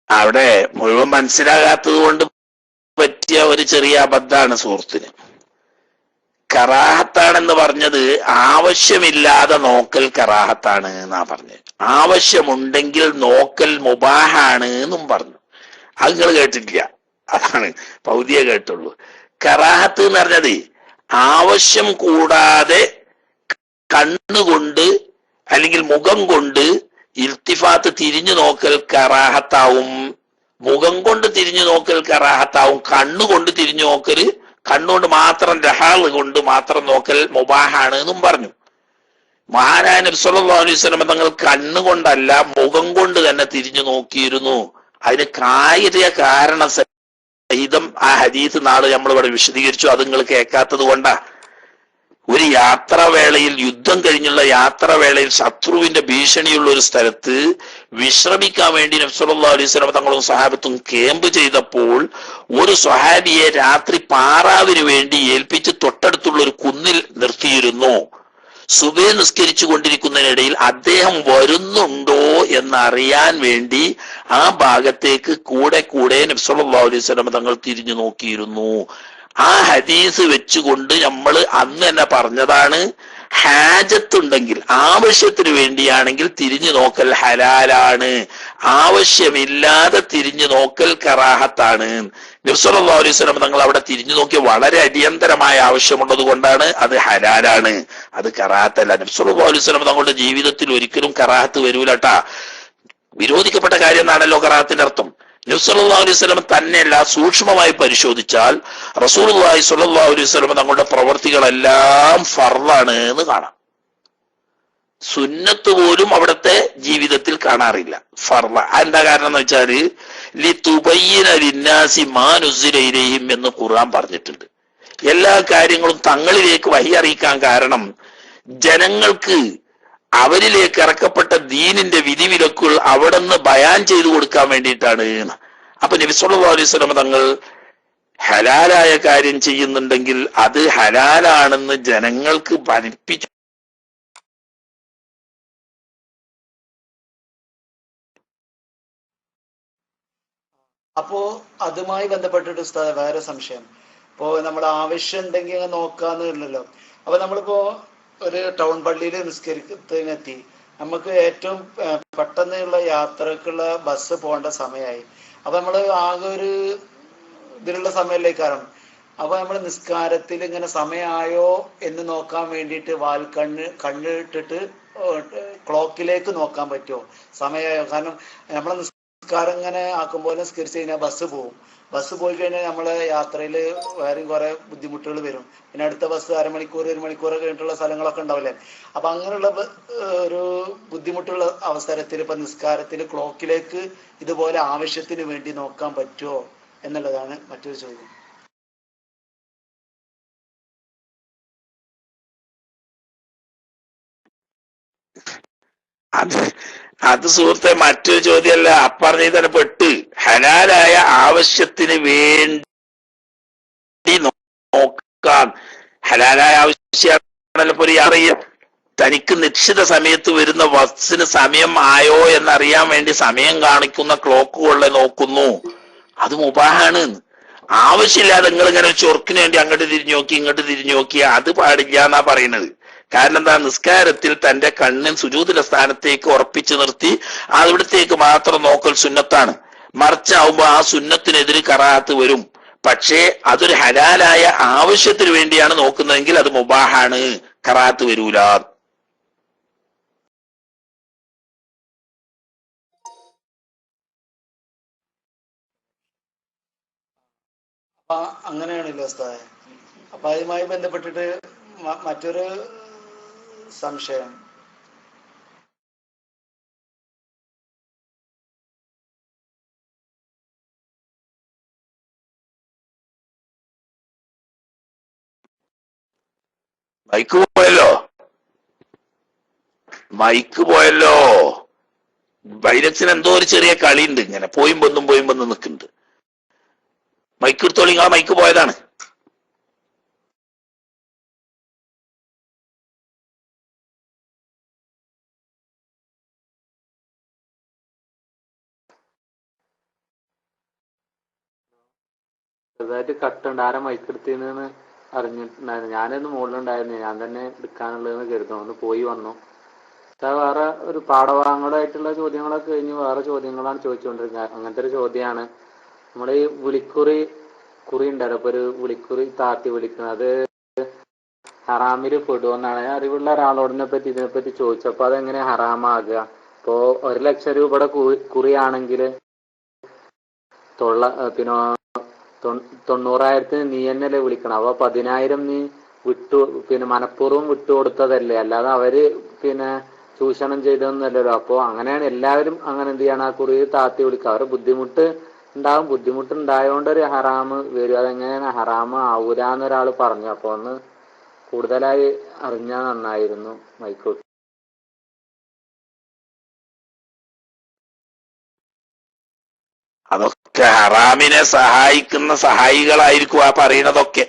അവിടെ മുഴുവൻ മനസ്സിലാകാത്തത് കൊണ്ട് പറ്റിയ ഒരു ചെറിയ അബദ്ധാണ് സുഹൃത്തിന്. കറാഹത്താണെന്ന് പറഞ്ഞത് ആവശ്യമില്ലാതെ നോക്കൽ കറാഹത്താണ് എന്നാ പറഞ്ഞത്. ആവശ്യമുണ്ടെങ്കിൽ നോക്കൽ മുബാഹാണ് എന്നും പറഞ്ഞു. അത് നിങ്ങൾ കേട്ടിട്ടില്ല, അതാണ് പൗതിയെ കേട്ടുള്ളൂ. കറാഹത്ത് എന്ന് പറഞ്ഞത് ആവശ്യം കൂടാതെ കണ്ണുകൊണ്ട് അല്ലെങ്കിൽ മുഖം കൊണ്ട് ഇൽത്തിഫാത്ത് തിരിഞ്ഞു നോക്കൽ കറാഹത്താവും. മുഖം കൊണ്ട് തിരിഞ്ഞു നോക്കൽ കറാഹത്താവും. കണ്ണുകൊണ്ട് തിരിഞ്ഞു നോക്കൽ, കണ്ണുകൊണ്ട് മാത്രം രഹാൾ കൊണ്ട് മാത്രം നോക്കൽ മുബാഹാണ് എന്നും പറഞ്ഞു. മഹാനായ നബി സല്ലല്ലാഹു അലൈഹി വസല്ലം തങ്ങൾ കണ്ണുകൊണ്ടല്ല മുഖം കൊണ്ട് തന്നെ തിരിഞ്ഞു നോക്കിയിരുന്നു. അതിന് കാരണ സഹിതം ആ ഹദീസ് നാളെ നമ്മളിവിടെ വിശദീകരിച്ചു. അത് നിങ്ങൾ കേൾക്കാത്തത് കൊണ്ടാ. ഒരു യാത്രാവേളയിൽ, യുദ്ധം കഴിഞ്ഞുള്ള യാത്രാവേളയിൽ ശത്രുവിന്റെ ഭീഷണിയുള്ള ഒരു സ്ഥലത്ത് വിശ്രമിക്കാൻ വേണ്ടി നബി സല്ലല്ലാഹു അലൈഹി വസല്ലം തങ്ങളും സഹാബത്തും ക്യാമ്പ് ചെയ്തപ്പോൾ ഒരു സ്വഹാബിയെ രാത്രി പാറാവിന് വേണ്ടി ഏൽപ്പിച്ച് തൊട്ടടുത്തുള്ള ഒരു കുന്നിൽ നിർത്തിയിരുന്നു. സുബഹി നിസ്കരിച്ചു കൊണ്ടിരിക്കുന്നതിനിടയിൽ അദ്ദേഹം വരുന്നുണ്ടോ എന്നറിയാൻ വേണ്ടി ആ ഭാഗത്തേക്ക് കൂടെ കൂടെ നബി സല്ലല്ലാഹു അലൈഹി വസല്ലം തങ്ങൾ തിരിഞ്ഞു നോക്കിയിരുന്നു. ആ ഹദീസ് വെച്ചുകൊണ്ട് നമ്മൾ അന്ന് തന്നെ പറഞ്ഞതാണ്, ഹാജത്തുണ്ടെങ്കിൽ ആവശ്യത്തിന് വേണ്ടിയാണെങ്കിൽ തിരിഞ്ഞു നോക്കൽ ഹലാലാണ്, ആവശ്യമില്ലാതെ തിരിഞ്ഞു നോക്കൽ കറാഹത്താണ്. നബി സല്ലല്ലാഹു അലൈഹി വസല്ലം തങ്ങൾ അവിടെ തിരിഞ്ഞു നോക്കി വളരെ അടിയന്തരമായ ആവശ്യമുള്ളത് കൊണ്ടാണ് അത് ഹലാലാണ്, അത് കറാഹത്തല്ല. നബി സല്ലല്ലാഹു അലൈഹി വസല്ലം തങ്ങളുടെ ജീവിതത്തിൽ ഒരിക്കലും കറാഹത്ത് വരൂലട്ടാ. വിരോധിക്കപ്പെട്ട കാര്യം എന്നാണല്ലോ കറാഹത്തിന്റെ അർത്ഥം. നബി സല്ലല്ലാഹു അലൈഹി വസല്ലം തന്നെയല്ല, സൂക്ഷ്മമായി പരിശോധിച്ചാൽ റസൂലുള്ളാഹി സ്വല്ലല്ലാഹു അലൈഹി വസല്ലം തങ്ങളുടെ പ്രവർത്തികളെല്ലാം ഫർളാണ് എന്ന് കാണാം. സുന്നത്ത് പോലും അവിടുത്തെ ജീവിതത്തിൽ കാണാറില്ല, ഫർള. എന്താ കാരണം എന്ന് വെച്ചാല് ലിതുബയ്യിന ലിന്നാസി മാ നുസില ഇലൈഹിം എന്ന് ഖുർആൻ പറഞ്ഞിട്ടുണ്ട്. എല്ലാ കാര്യങ്ങളും തങ്ങളിലേക്ക് വഹി അറിയിക്കാൻ കാരണം ജനങ്ങൾക്ക് അവരിലേക്ക് ഇറക്കപ്പെട്ട ദീനിന്റെ വിധിവിലക്കുകൾ അവിടെ നിന്ന് ബയാൻ ചെയ്തു കൊടുക്കാൻ വേണ്ടിയിട്ടാണ്. അപ്പൊ നബി സല്ലല്ലാഹു അലൈഹി വസല്ലം തങ്ങൾ ഹലാലായ കാര്യം ചെയ്യുന്നുണ്ടെങ്കിൽ അത് ഹലാലാണെന്ന് ജനങ്ങൾക്ക് പഠിപ്പിച്ചു. അപ്പോ അതുമായി ബന്ധപ്പെട്ടിട്ട് ഉസ്താദ് വേറെ സംശയം. ഇപ്പോ നമ്മൾ ആവശ്യം ഉണ്ടെങ്കിൽ നോക്കാന്നില്ലല്ലോ. അപ്പൊ നമ്മളിപ്പോ ഒരു ടൗൺ പള്ളിയിൽ നിസ്കരിക്കുന്നതിനെത്തി, നമുക്ക് ഏറ്റവും പെട്ടെന്നുള്ള യാത്രക്കുള്ള ബസ് പോകേണ്ട സമയമായി. അപ്പൊ നമ്മൾ ആകെ ഒരു ഇതിലുള്ള സമയത്തിലേക്കാണ്. അപ്പൊ നമ്മൾ നിസ്കാരത്തിൽ ഇങ്ങനെ സമയമായോ എന്ന് നോക്കാൻ വേണ്ടിയിട്ട് കണ്ണിട്ടിട്ട് ക്ലോക്കിലേക്ക് നോക്കാൻ പറ്റുമോ സമയമായോ? കാരണം നമ്മളെ നിസ്കാരം ഇങ്ങനെ ആക്കുമ്പോൾ നിസ്കരിച്ച് കഴിഞ്ഞാൽ ബസ് പോകും. ബസ് പോയി കഴിഞ്ഞാൽ നമ്മളെ യാത്രയിൽ വേറെയും കുറെ ബുദ്ധിമുട്ടുകൾ വരും. പിന്നെ അടുത്ത ബസ് അരമണിക്കൂർ 1 മണിക്കൂർ കഴിഞ്ഞിട്ടുള്ള സ്ഥലങ്ങളൊക്കെ ഉണ്ടാവില്ലേ. അപ്പൊ അങ്ങനെയുള്ള ഒരു ബുദ്ധിമുട്ടുള്ള അവസരത്തിൽ ഇപ്പൊ നിസ്കാരത്തിൽ ക്ലോക്കിലേക്ക് ഇതുപോലെ ആവശ്യത്തിന് വേണ്ടി നോക്കാൻ പറ്റുമോ എന്നുള്ളതാണ് മറ്റൊരു ചോദ്യം. അത് സുഹൃത്തെ മറ്റൊരു ചോദ്യമല്ല, അപ്പറഞ്ഞ തന്നെ പെട്ട്. ഹലാലായ ആവശ്യത്തിന് വേണ്ടി നോക്കാൻ, ഹലാലായ ആവശ്യമാണല്ലോ ഒരു യാത്ര. തനിക്ക് നിശ്ചിത സമയത്ത് വരുന്ന ബസ്സിന് സമയം ആയോ എന്നറിയാൻ വേണ്ടി സമയം കാണിക്കുന്ന ക്ലോക്കുകളെ നോക്കുന്നു, അത് മുബാഹാണ്. ആവശ്യമില്ലാതെ നിങ്ങൾ ഇങ്ങനെ ചൊർക്കിന് വേണ്ടി അങ്ങോട്ട് തിരിഞ്ഞു നോക്കി ഇങ്ങോട്ട് തിരിഞ്ഞു നോക്കി അത് പാടില്ല എന്നാ പറയുന്നത്. കാരണം എന്താ, നിസ്കാരത്തിൽ തന്റെ കണ്ണിൻ സുജൂദിന്റെ സ്ഥാനത്തേക്ക് ഉറപ്പിച്ചു നിർത്തി അവിടത്തേക്ക് മാത്രം നോക്കൽ സുന്നത്താണ്. മറിച്ചാവുമ്പോ ആ സുന്നത്തിനെതിരെ കറാഹത്ത് വരും. പക്ഷേ അതൊരു ഹലാലായ ആവശ്യത്തിന് വേണ്ടിയാണ് നോക്കുന്നതെങ്കിൽ അത് മുബാഹാണ്, കറാഹത്ത് വരൂല. അപ്പൊ അങ്ങനെയാണല്ലോ ഉസ്താദേ. അപ്പൊ അതുമായി ബന്ധപ്പെട്ടിട്ട് മറ്റൊരു സംശയം. മൈക്ക് പോയല്ലോ. ബൈരക്സിന് എന്തോ ഒരു ചെറിയ കളിയുണ്ട്, ഇങ്ങനെ പോയും വന്നും നിൽക്കുന്നുണ്ട്. മൈക്ക് എടുത്തോളി, ആ മൈക്ക് പോയതാണ്. ചെറുതായിട്ട് കട്ടുണ്ട്. ആരാ മൈക്ക് എടുത്തിന്ന് അറിഞ്ഞിട്ടുണ്ടായിരുന്നു. ഞാനൊന്ന് മുകളിലുണ്ടായിരുന്നു, ഞാൻ തന്നെ എടുക്കാനുള്ളതെന്ന് കരുതുന്നു. ഒന്ന് പോയി വന്നു. വേറെ ഒരു പാഠഭാഗങ്ങളായിട്ടുള്ള ചോദ്യങ്ങളൊക്കെ കഴിഞ്ഞ് വേറെ ചോദ്യങ്ങളാണ് ചോദിച്ചുകൊണ്ടിരിക്കുന്നത്. അങ്ങനത്തെ ഒരു ചോദ്യമാണ് നമ്മുടെ ഈ കുറി ഉണ്ടല്ലോ. ഇപ്പൊ ഒരു വിളിക്കുറി താത്തി വിളിക്കുന്നത്, അത് ഹറാമിൽ പെടുമെന്നാണ് അറിവുള്ള ഒരാളോടിനെ ഇതിനെപ്പറ്റി ചോദിച്ചപ്പോ അതെങ്ങനെ ഹറാമാകുക? ഇപ്പോ 1 ലക്ഷം രൂപയുടെ കുറിയാണെങ്കിൽ പിന്നെ 90,000 നീ തന്നെയല്ലേ വിളിക്കണം. അപ്പൊ 10,000 നീ പിന്നെ മനഃപൂർവ്വം വിട്ടുകൊടുത്തതല്ലേ, അല്ലാതെ അവര് പിന്നെ ചൂഷണം ചെയ്തതൊന്നുമല്ലല്ലോ. അപ്പൊ അങ്ങനെയാണ് എല്ലാവരും അങ്ങനെ എന്ത് ചെയ്യണം, ആ കുറി താത്തി വിളിക്കുക. അവരെ ബുദ്ധിമുട്ടുണ്ടായോണ്ട് ഒരു ഹറാമ് വരും. അതെങ്ങനെയാണ് ഹറാമ് ആവൂലെന്നൊരാൾ പറഞ്ഞു. അപ്പൊ ഒന്ന് കൂടുതലായി അറിഞ്ഞാൽ നന്നായിരുന്നു. മൈക്കോട്ട്. അതൊക്കെ ഹറാമിനെ സഹായിക്കുന്ന സഹായികളായിരിക്കും ആ പറയുന്നതൊക്കെ.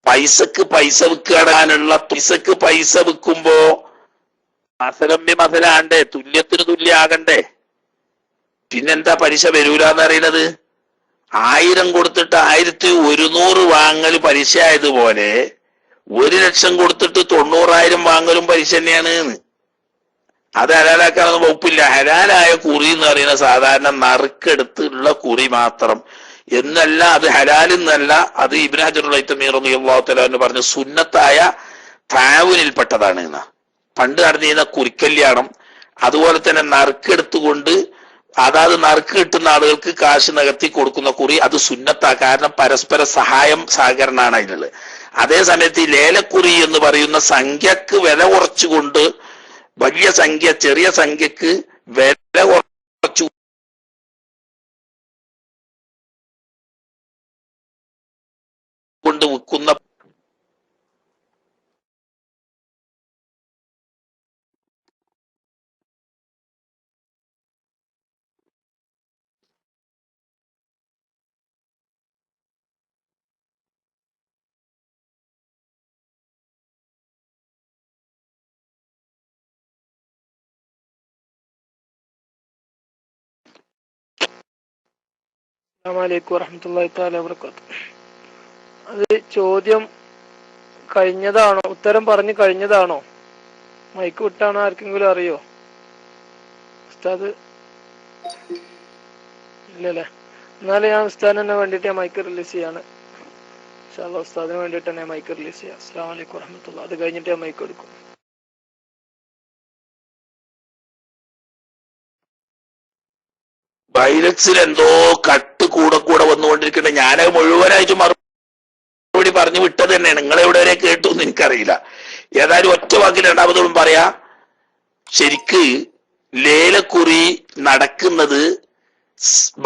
പൈസക്ക് പൈസ വിൽക്കാനുള്ള പൈസ വിൽക്കുമ്പോ മസലാണ്ടേ, തുല്യത്തിന് തുല്യാകണ്ടേ. പിന്നെന്താ പലിശ വരൂലെന്ന് അറിയണത്? 1000 കൊടുത്തിട്ട് 1100 വാങ്ങൽ പലിശ ആയതുപോലെ 1 ലക്ഷം കൊടുത്തിട്ട് 90,000 വാങ്ങലും പലിശ തന്നെയാണ്. അത് ഹലാലാക്കാനൊന്നും വകുപ്പില്ല. ഹലാലായ കുറി എന്ന് പറയുന്ന സാധാരണ നറുക്കെടുത്തുള്ള കുറി മാത്രം എന്നല്ല, അത് ഹലാലെന്നല്ല. അത് ഇബ്നു ഹജറുൽ ഹൈതമി റളിയല്ലാഹു തആല എന്ന് പറഞ്ഞ സുന്നത്തായ താവൂനിൽപ്പെട്ടതാണ്. പണ്ട് നടന്നിരുന്ന കുറിക്കല്യാണം, അതുപോലെ തന്നെ നറുക്കെടുത്തുകൊണ്ട് അതാത് നറുക്ക് കിട്ടുന്ന ആളുകൾക്ക് കാശ് നികത്തി കൊടുക്കുന്ന കുറി, അത് സുന്നത്താ. കാരണം പരസ്പര സഹകരണമാണ് അതിനുള്ളത്. അതേ സമയത്ത് ഈ ലേലക്കുറി എന്ന് പറയുന്ന സംഖ്യക്ക് വില കുറച്ചുകൊണ്ട് വലിയ സംഖ്യ ചെറിയ സംഖ്യക്ക് വില കുറച്ചു കൊണ്ട് വിൽക്കുന്ന അസ്സലാമു വറഹ്മത്തുള്ളാഹി തആല വബറകാതുഹു. അത് ചോദ്യം കഴിഞ്ഞതാണോ, ഉത്തരം പറഞ്ഞു കഴിഞ്ഞതാണോ, മൈക്ക് വിട്ടാണോ, ആർക്കെങ്കിലും അറിയോ ഉസ്താദ്? ഇല്ലല്ലേ? എന്നാലും ഞാൻ ഉസ്താദിനെ വേണ്ടിയിട്ട് ഞാൻ മൈക്ക് റിലീസ് ചെയ്യാണ്. ഇൻഷാ അല്ലാഹ് ഉസ്താദിന് വേണ്ടിയിട്ട് തന്നെ മൈക്ക് റിലീസ് ചെയ്യാം. അസ്സലാമു അലൈക്കും വറഹ്മത്തുള്ളാഹി. അത് കഴിഞ്ഞിട്ട് ഞാൻ മൈക്ക് എടുക്കും. ബൈലക്സിൽ എന്തോ കട്ട് കൂടെ വന്നുകൊണ്ടിരിക്കട്ടെ. ഞാനത് മുഴുവനായിട്ട് മറുപടി പറഞ്ഞു വിട്ടത് തന്നെയാണ്. നിങ്ങൾ എവിടെ വരെ കേട്ടു എന്ന് എനിക്കറിയില്ല. ഏതായാലും ഒറ്റ വാക്കിൽ രണ്ടാമതോടും പറയാ, ശരിക്ക് ലേലക്കുറി നടക്കുന്നത്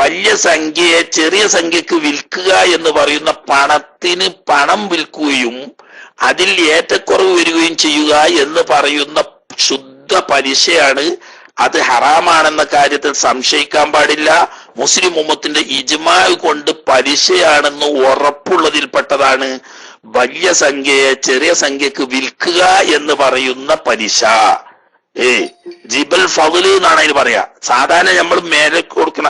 വലിയ സംഖ്യയെ ചെറിയ സംഖ്യക്ക് വിൽക്കുക എന്ന് പറയുന്ന പണത്തിന് പണം വിൽക്കുകയും അതിൽ ഏറ്റക്കുറവ് വരികയും ചെയ്യുക എന്ന് പറയുന്ന ശുദ്ധ പലിശയാണ്. അത് ഹറാമാണെന്ന കാര്യത്തിൽ സംശയിക്കാൻ പാടില്ല. മുസ്ലിം ഉമ്മത്തിന്റെ ഇജ്മാ കൊണ്ട് പലിശയാണെന്ന് ഉറപ്പുള്ളതിൽപ്പെട്ടതാണ് വലിയ സംഖ്യയെ ചെറിയ സംഖ്യക്ക് വിൽക്കുക എന്ന് പറയുന്ന പലിശ. ജിബൽ ഫضല് എന്നാണ് അതിന് പറയാ. സാധാരണ നമ്മൾ മേലെ കൊടുക്കണ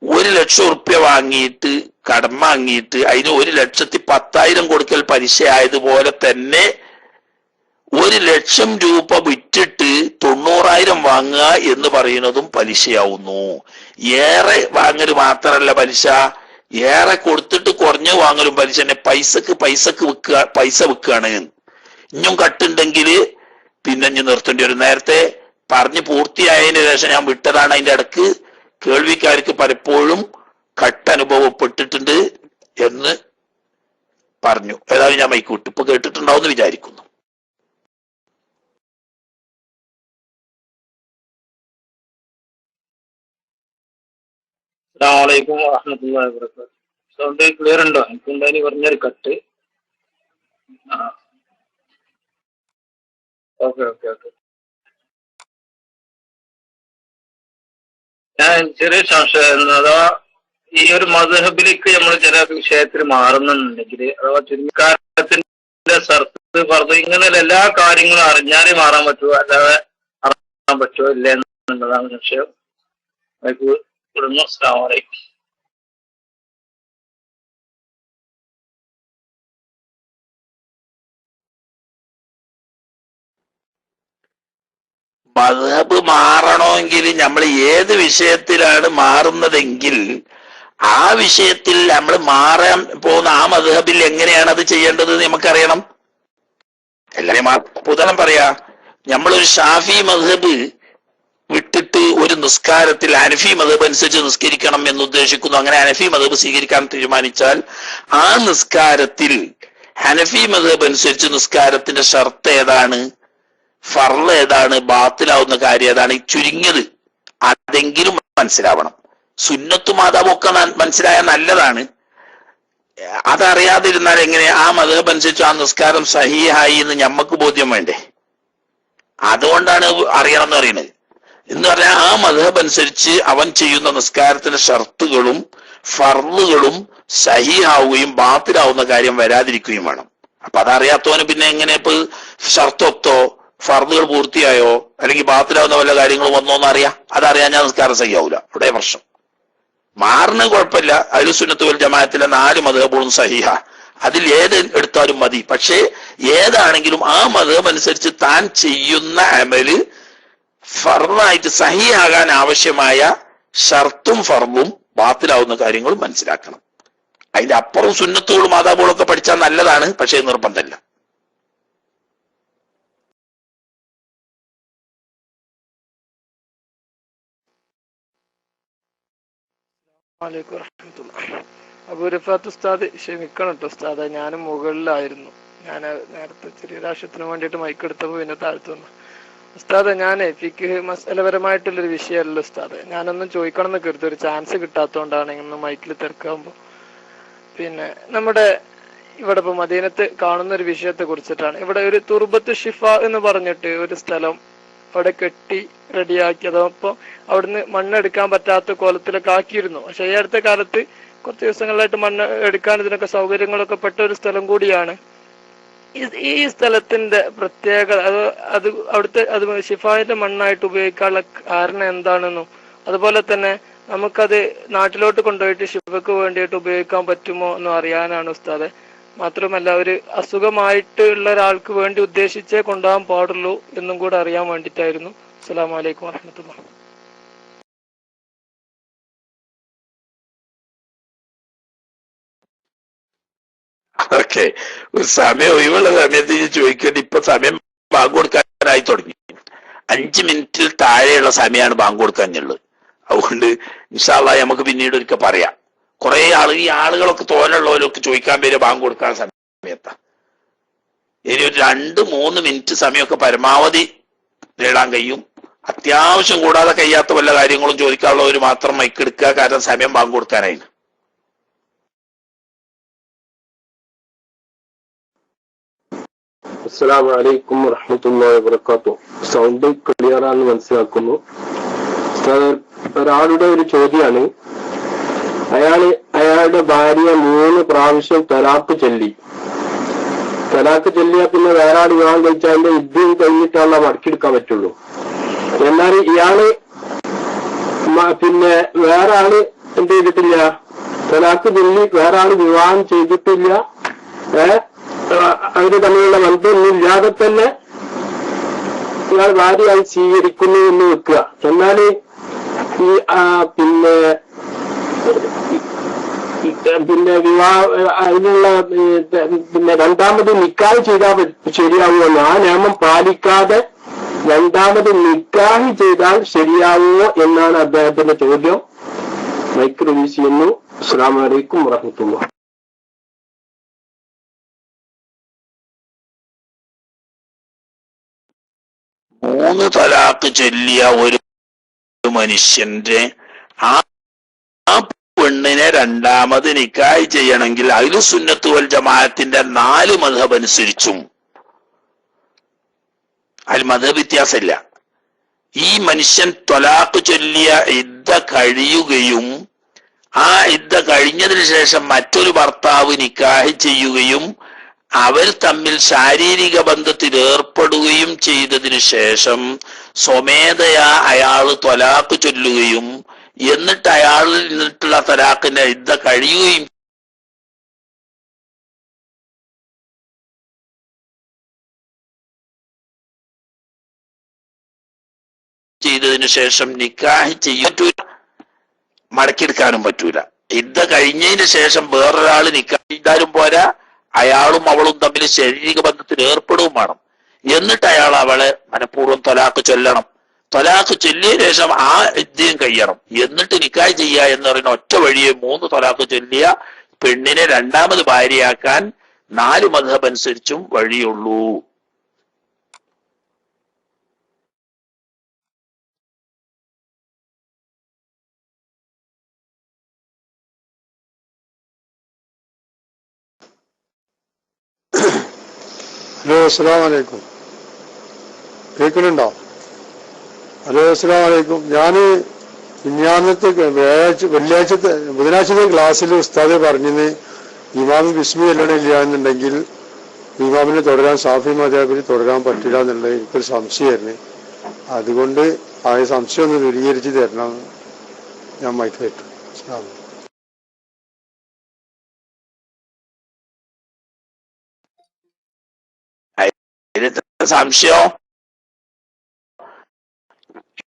1,00,000 ഉറുപ്യ വാങ്ങിയിട്ട് കടം വാങ്ങിയിട്ട് അതിന് 1,10,000 കൊടുക്കൽ പലിശ ആയതുപോലെ തന്നെ 1,00,000 രൂപ വിറ്റിട്ട് 90,000 വാങ്ങുക എന്ന് പറയുന്നതും പലിശയാവുന്നു. ഏറെ വാങ്ങൽ മാത്രമല്ല പലിശ, ഏറെ കൊടുത്തിട്ട് കുറഞ്ഞ് വാങ്ങലും പലിശ തന്നെ. പൈസ വിൽക്കുകയാണ്. ഇഞ്ഞും കട്ടുണ്ടെങ്കിൽ പിന്നെ ഇഞ്ഞ് നിർത്തേണ്ടി വരും. നേരത്തെ പറഞ്ഞ് പൂർത്തിയായതിനു ശേഷം ഞാൻ വിട്ടതാണ്. അതിന്റെ ഇടക്ക് കേൾവിക്കാർക്ക് പലപ്പോഴും കട്ട് അനുഭവപ്പെട്ടിട്ടുണ്ട് എന്ന് പറഞ്ഞു. ഏതായാലും ഞാൻ മൈക്ക് വിട്ടു. ഇപ്പൊ കേട്ടിട്ടുണ്ടാവുമെന്ന് വിചാരിക്കുന്നു. അസ്സലാമു അലൈക്കും വറഹ്മത്തുള്ളാഹി വബറകാതുഹു. സൗണ്ട് ക്ലിയർ ഉണ്ടോ? എനിക്കുണ്ടായി പറഞ്ഞൊരു കട്ട്. ഓക്കെ. ഞാൻ ചെറിയ സംശയം, അഥവാ ഈ ഒരു മദ്ഹബിലേക്ക് നമ്മൾ ചില വിഷയത്തിൽ മാറുന്നുണ്ടെങ്കിൽ, അഥവാ ചുരുക്കാരത്തിന്റെ സർത്ത് ഫർദ് ഇങ്ങനെയുള്ള എല്ലാ കാര്യങ്ങളും അറിഞ്ഞാലേ മാറാൻ പറ്റുമോ, അല്ലാതെ അറിയാൻ പറ്റുമോ ഇല്ല എന്നുള്ളതാണ് സംശയം. വിടുന്നു. അസ്സലാമു അലൈക്കും. മദ്ഹബ് മാറണമെങ്കിൽ നമ്മൾ ഏത് വിഷയത്തിലാണ് മാറുന്നതെങ്കിൽ ആ വിഷയത്തിൽ നമ്മൾ മാറാൻ പോകുന്ന ആ മദ്ഹബിൽ എങ്ങനെയാണ് അത് ചെയ്യേണ്ടത് നമുക്കറിയണം. എല്ലാവരെയും ഉദാഹരണം പറയാ, നമ്മളൊരു ഷാഫി മദ്ഹബ് വിട്ടിട്ട് ഒരു നിസ്കാരത്തിൽ ഹനഫി മദ്ഹബ് അനുസരിച്ച് നിസ്കരിക്കണം എന്ന് ഉദ്ദേശിക്കുന്നു. അങ്ങനെ ഹനഫി മദ്ഹബ് സ്വീകരിക്കാൻ തീരുമാനിച്ചാൽ ആ നിസ്കാരത്തിൽ ഹനഫി മദ്ഹബ് അനുസരിച്ച് നിസ്കാരത്തിന്റെ ഷർത്ത് ഏതാണ്, ഫർള് ഏതാണ്, ബാത്തിലാവുന്ന കാര്യം ഏതാണ്, ചുരുങ്ങിയത് അതെങ്കിലും മനസ്സിലാവണം. സുന്നത്തും ആദാബും ഒക്കെ മനസ്സിലായാൽ നല്ലതാണ്. അതറിയാതിരുന്നാൽ എങ്ങനെ ആ മദ്ഹബ് അനുസരിച്ച് ആ നിസ്കാരം സഹീഹായി എന്ന് ഞമ്മക്ക് ബോധ്യം വേണ്ടേ? അതുകൊണ്ടാണ് അറിയണം എന്ന് പറയുന്നത്. എന്ന് പറഞ്ഞാൽ ആ മദ്ഹബ് അനുസരിച്ച് അവൻ ചെയ്യുന്ന നിസ്കാരത്തിന്റെ ഷർത്തുകളും ഫർളുകളും സഹീഹാവുകയും ബാത്തിലാവുന്ന കാര്യം വരാതിരിക്കുകയും വേണം. അപ്പൊ അതറിയാത്തവന് പിന്നെ എങ്ങനെ ഇപ്പൊ ഷർത്തൊത്തോ ഫർദുകൾ പൂർത്തിയായോ അല്ലെങ്കിൽ ബാത്തിലാവുന്ന വല്ല കാര്യങ്ങളും വന്നോന്ന് അറിയാം. അതറിയാൻ ഞാൻ നിസ്കാരം സഹിയാവൂല. അവിടെ പ്രശ്നം. മാറുന്നത് കുഴപ്പമില്ല. അഹ്ലു സുന്നത്ത് വൽ ജമാഅത്തിലെ 4 മദ്ഹബുകളും സഹീഹ, അതിൽ ഏത് എടുത്താലും മതി. പക്ഷേ ഏതാണെങ്കിലും ആ മദ്ഹബ് അനുസരിച്ച് താൻ ചെയ്യുന്ന അമല് ഫർളായിട്ട് സഹീഹാകാൻ ആവശ്യമായ ഷർത്തും ഫർളും ബാത്തിലാവുന്ന കാര്യങ്ങളും മനസ്സിലാക്കണം. അതിന്റെ അപ്പുറം സുന്നത്തുകളും ആദാബുകളും ഒക്കെ പഠിച്ചാൽ നല്ലതാണ്, പക്ഷേ നിർബന്ധമല്ല. അബൂ റിഫാത്ത് ഉസ്താദ് ക്ഷമിക്കണം കേട്ടോ ഉസ്താദ്, ഞാൻ മുകളിലായിരുന്നു. ഞാൻ നേരത്തെ ചെറിയൊരു ആവശ്യത്തിന് വേണ്ടിയിട്ട് മൈക്ക് എടുത്തപ്പോൾ പിന്നെ താഴ്ത്തു വന്നു. ഉസ്താദെ ഞാനേ ഫിഖ് മസലപരമായിട്ടുള്ളൊരു വിഷയമല്ല ഉസ്താദെ, ഞാനൊന്നും ചോദിക്കണം എന്ന് കരുതി, ഒരു ചാൻസ് കിട്ടാത്തതുകൊണ്ടാണ് ഇങ്ങനെ മൈക്കിൽ തിരക്കാകുമ്പോൾ. പിന്നെ നമ്മുടെ ഇവിടെ ഇപ്പൊ മദീനത്ത് കാണുന്ന ഒരു വിഷയത്തെ കുറിച്ചിട്ടാണ്. ഇവിടെ ഒരു തുർബത്ത് ഷിഫ എന്ന് പറഞ്ഞിട്ട് ഒരു സ്ഥലം അവിടെ കെട്ടി റെഡിയാക്കി, അതപ്പോ അവിടുന്ന് മണ്ണെടുക്കാൻ പറ്റാത്ത കോലത്തിലൊക്കെ ആക്കിയിരുന്നു. പക്ഷെ ഈ അടുത്ത കാലത്ത് കുറച്ച് ദിവസങ്ങളിലായിട്ട് മണ്ണ് എടുക്കാൻ ഇതിനൊക്കെ സൗകര്യങ്ങളൊക്കെ പെട്ട ഒരു സ്ഥലം കൂടിയാണ്. ഈ സ്ഥലത്തിന്റെ പ്രത്യേകത അത് അവിടുത്തെ അത് ഷിഫായുടെ മണ്ണായിട്ട് ഉപയോഗിക്കാനുള്ള കാരണം എന്താണെന്നും, അതുപോലെ തന്നെ നമുക്കത് നാട്ടിലോട്ട് കൊണ്ടുപോയിട്ട് ഷിഫക്ക് വേണ്ടിയിട്ട് ഉപയോഗിക്കാൻ പറ്റുമോ എന്നും അറിയാനാണ് ഉസ്താദെ. മാത്രമല്ല ഒരു അസുഖമായിട്ടുള്ള ഒരാൾക്ക് വേണ്ടി ഉദ്ദേശിച്ചേ കൊണ്ടുപോകാൻ പാടുള്ളൂ എന്നും കൂടെ അറിയാൻ വേണ്ടിയിട്ടായിരുന്നു. അസ്സലാമു അലൈക്കും വറഹ്മത്തുള്ളാഹി. ഓക്കെ, ഒരു സമയം ഒഴിവുള്ള സമയത്ത് ചോദിക്കേണ്ടി. ഇപ്പൊ സമയം ബാങ്ക് കൊടുക്കാനായി തുടങ്ങി. 5 മിനിറ്റിൽ താഴെയുള്ള സമയമാണ് ബാങ്ക് കൊടുക്കാനുള്ളത്. അതുകൊണ്ട് ഇൻഷാ അല്ലാഹ് നമുക്ക് പിന്നീട് ഒരിക്കൽ പറയാം. കുറെ ഈ ആളുകളൊക്കെ തോന്നുള്ളവരൊക്കെ ചോദിക്കാൻ പേര് ബാങ്ക് കൊടുക്കാൻ സമയത്താ. ഇനി ഒരു 2-3 മിനിറ്റ് സമയമൊക്കെ പരമാവധി നേടാൻ കഴിയും. അത്യാവശ്യം കൂടാതെ കഴിയാത്ത വല്ല കാര്യങ്ങളും ചോദിക്കാനുള്ളവർ മാത്രം മൈക്കെടുക്കുക. കാരണം സമയം ബാങ്ക് കൊടുക്കാനായി. അസ്സലാമു അലൈക്കും വറഹ്മത്തുള്ളാഹി വബറകാതുഹു. സൗണ്ട് ക്ലിയർ ആണെന്ന് മനസ്സിലാക്കുന്നു. ഒരാളുടെ ഒരു ചോദ്യമാണ്, അയാളുടെ ഭാര്യ 3 പ്രാവശ്യം തലാക്ക് ചൊല്ലിയാ പിന്നെ വേറെ ആൾ വിവാഹം കഴിച്ചാൽ അതിന്റെ യുദ്ധം കഴിഞ്ഞിട്ടാണ് മടക്കിയെടുക്കാൻ പറ്റുള്ളൂ. എന്നാൽ ഇയാള് പിന്നെ വേറെ ആള് എന്ത് ചെയ്തിട്ടില്ല, തലാക്ക് ചൊല്ലി വേറെ ആള് വിവാഹം ചെയ്തിട്ടില്ല, അവര് തമ്മിലുള്ള ബന്ധമൊന്നും ഇല്ലാതെ തന്നെ ഇയാൾ ഭാര്യയായി സ്വീകരിക്കുന്നു എന്ന് വെക്കുക. എന്നാല് ഈ പിന്നെ വിവാഹ അതിനുള്ള പിന്നെ രണ്ടാമത് നിക്കാഹ് ചെയ്താൽ ശരിയാവുമോ? ആ നിയമം പാലിക്കാതെ രണ്ടാമത് നിക്കാഹ് ചെയ്താൽ ശരിയാവുമോ എന്നാണ് അദ്ദേഹത്തിന്റെ ചോദ്യം. മൈക്ക് റിലീസ് ചെയ്യുന്നു. അസ്സലാമു അലൈക്കും വറഹ്മത്തുള്ളാഹി. മൂന്ന് തലാക്ക് ചൊല്ലിയ ഒരു മനുഷ്യന്റെ ആ പെണ്ണിനെ രണ്ടാമത് നിക്കാഹ് ചെയ്യണമെങ്കിൽ അഹ്ലു സുന്നത്ത് വൽ ജമാഅത്തിന്റെ 4 മദ്ഹബ് അനുസരിച്ചും, അതിൽ മദ്ഹബ് വ്യത്യാസമില്ല, ഈ മനുഷ്യൻ ത്വലാഖ് ചൊല്ലിയ ഇദ്ദ കഴിയുകയും ആ ഇദ്ദ കഴിഞ്ഞതിന് ശേഷം മറ്റൊരു ഭർത്താവ് നിക്കാഹ് ചെയ്യുകയും അവർ തമ്മിൽ ശാരീരിക ബന്ധത്തിൽ ഏർപ്പെടുകയും ചെയ്തതിനു ശേഷം സ്വമേധയാ അയാൾ ത്വലാഖ് ചൊല്ലുകയും എന്നിട്ട് അയാളിൽ നിന്നിട്ടുള്ള തലാഖിന്റെ ഇദ്ദ കഴിയുകയും ചെയ്തതിനു ശേഷം നിക്കാഹ് ചെയ്യാൻ പറ്റൂല, മടക്കിയെടുക്കാനും പറ്റൂല. ഇദ്ദ കഴിഞ്ഞതിന് ശേഷം വേറൊരാൾ നിക്കാഹ് ചെയ്താലും പോരാ, അയാളും അവളും തമ്മിൽ ശാരീരിക ബന്ധത്തിൽ ഏർപ്പെടുകയും വേണം. എന്നിട്ട് അയാൾ അവളെ മനഃപൂർവ്വം ത്വലാഖ് ചൊല്ലണം. ത്വലാഖ് ചൊല്ലിയ ശേഷം ആ ഇദ്ദയും കഴിയണം. എന്നിട്ട് നിക്കാഹ് ചെയ്യുക എന്ന് പറയുന്ന ഒറ്റ വഴിയെ 3 ത്വലാഖ് ചൊല്ലിയ പെണ്ണിനെ രണ്ടാമത് ഭാര്യയാക്കാൻ 4 മദ്ഹബ് അനുസരിച്ചും വഴിയുള്ളൂ. ഹലോ, അസ്സലാമു അലൈക്കും. കേൾക്കുന്നുണ്ടോ? ഹലോ, അസ്സലാമു അലൈക്കും. ഞാന് മിഞ്ഞാന്നത്തെ ബുധനാഴ്ചത്തെ ക്ലാസ്സിൽ ഉസ്താദ് പറഞ്ഞത് ഇമാമ് ബിസ്മി ചൊല്ലണില്ല എന്നുണ്ടെങ്കിൽ ഇമാമിനെ തുടരാൻ സാഫി മദ്ഹബിൽ തുടരാൻ പറ്റില്ല എന്നുള്ളത് എനിക്കൊരു സംശയമായിരുന്നു. അതുകൊണ്ട് ആ സംശയം ഒന്ന് ദൂരീകരിച്ച് തരണം ഞാൻ മൈക്ക് കേട്ടു. സംശയം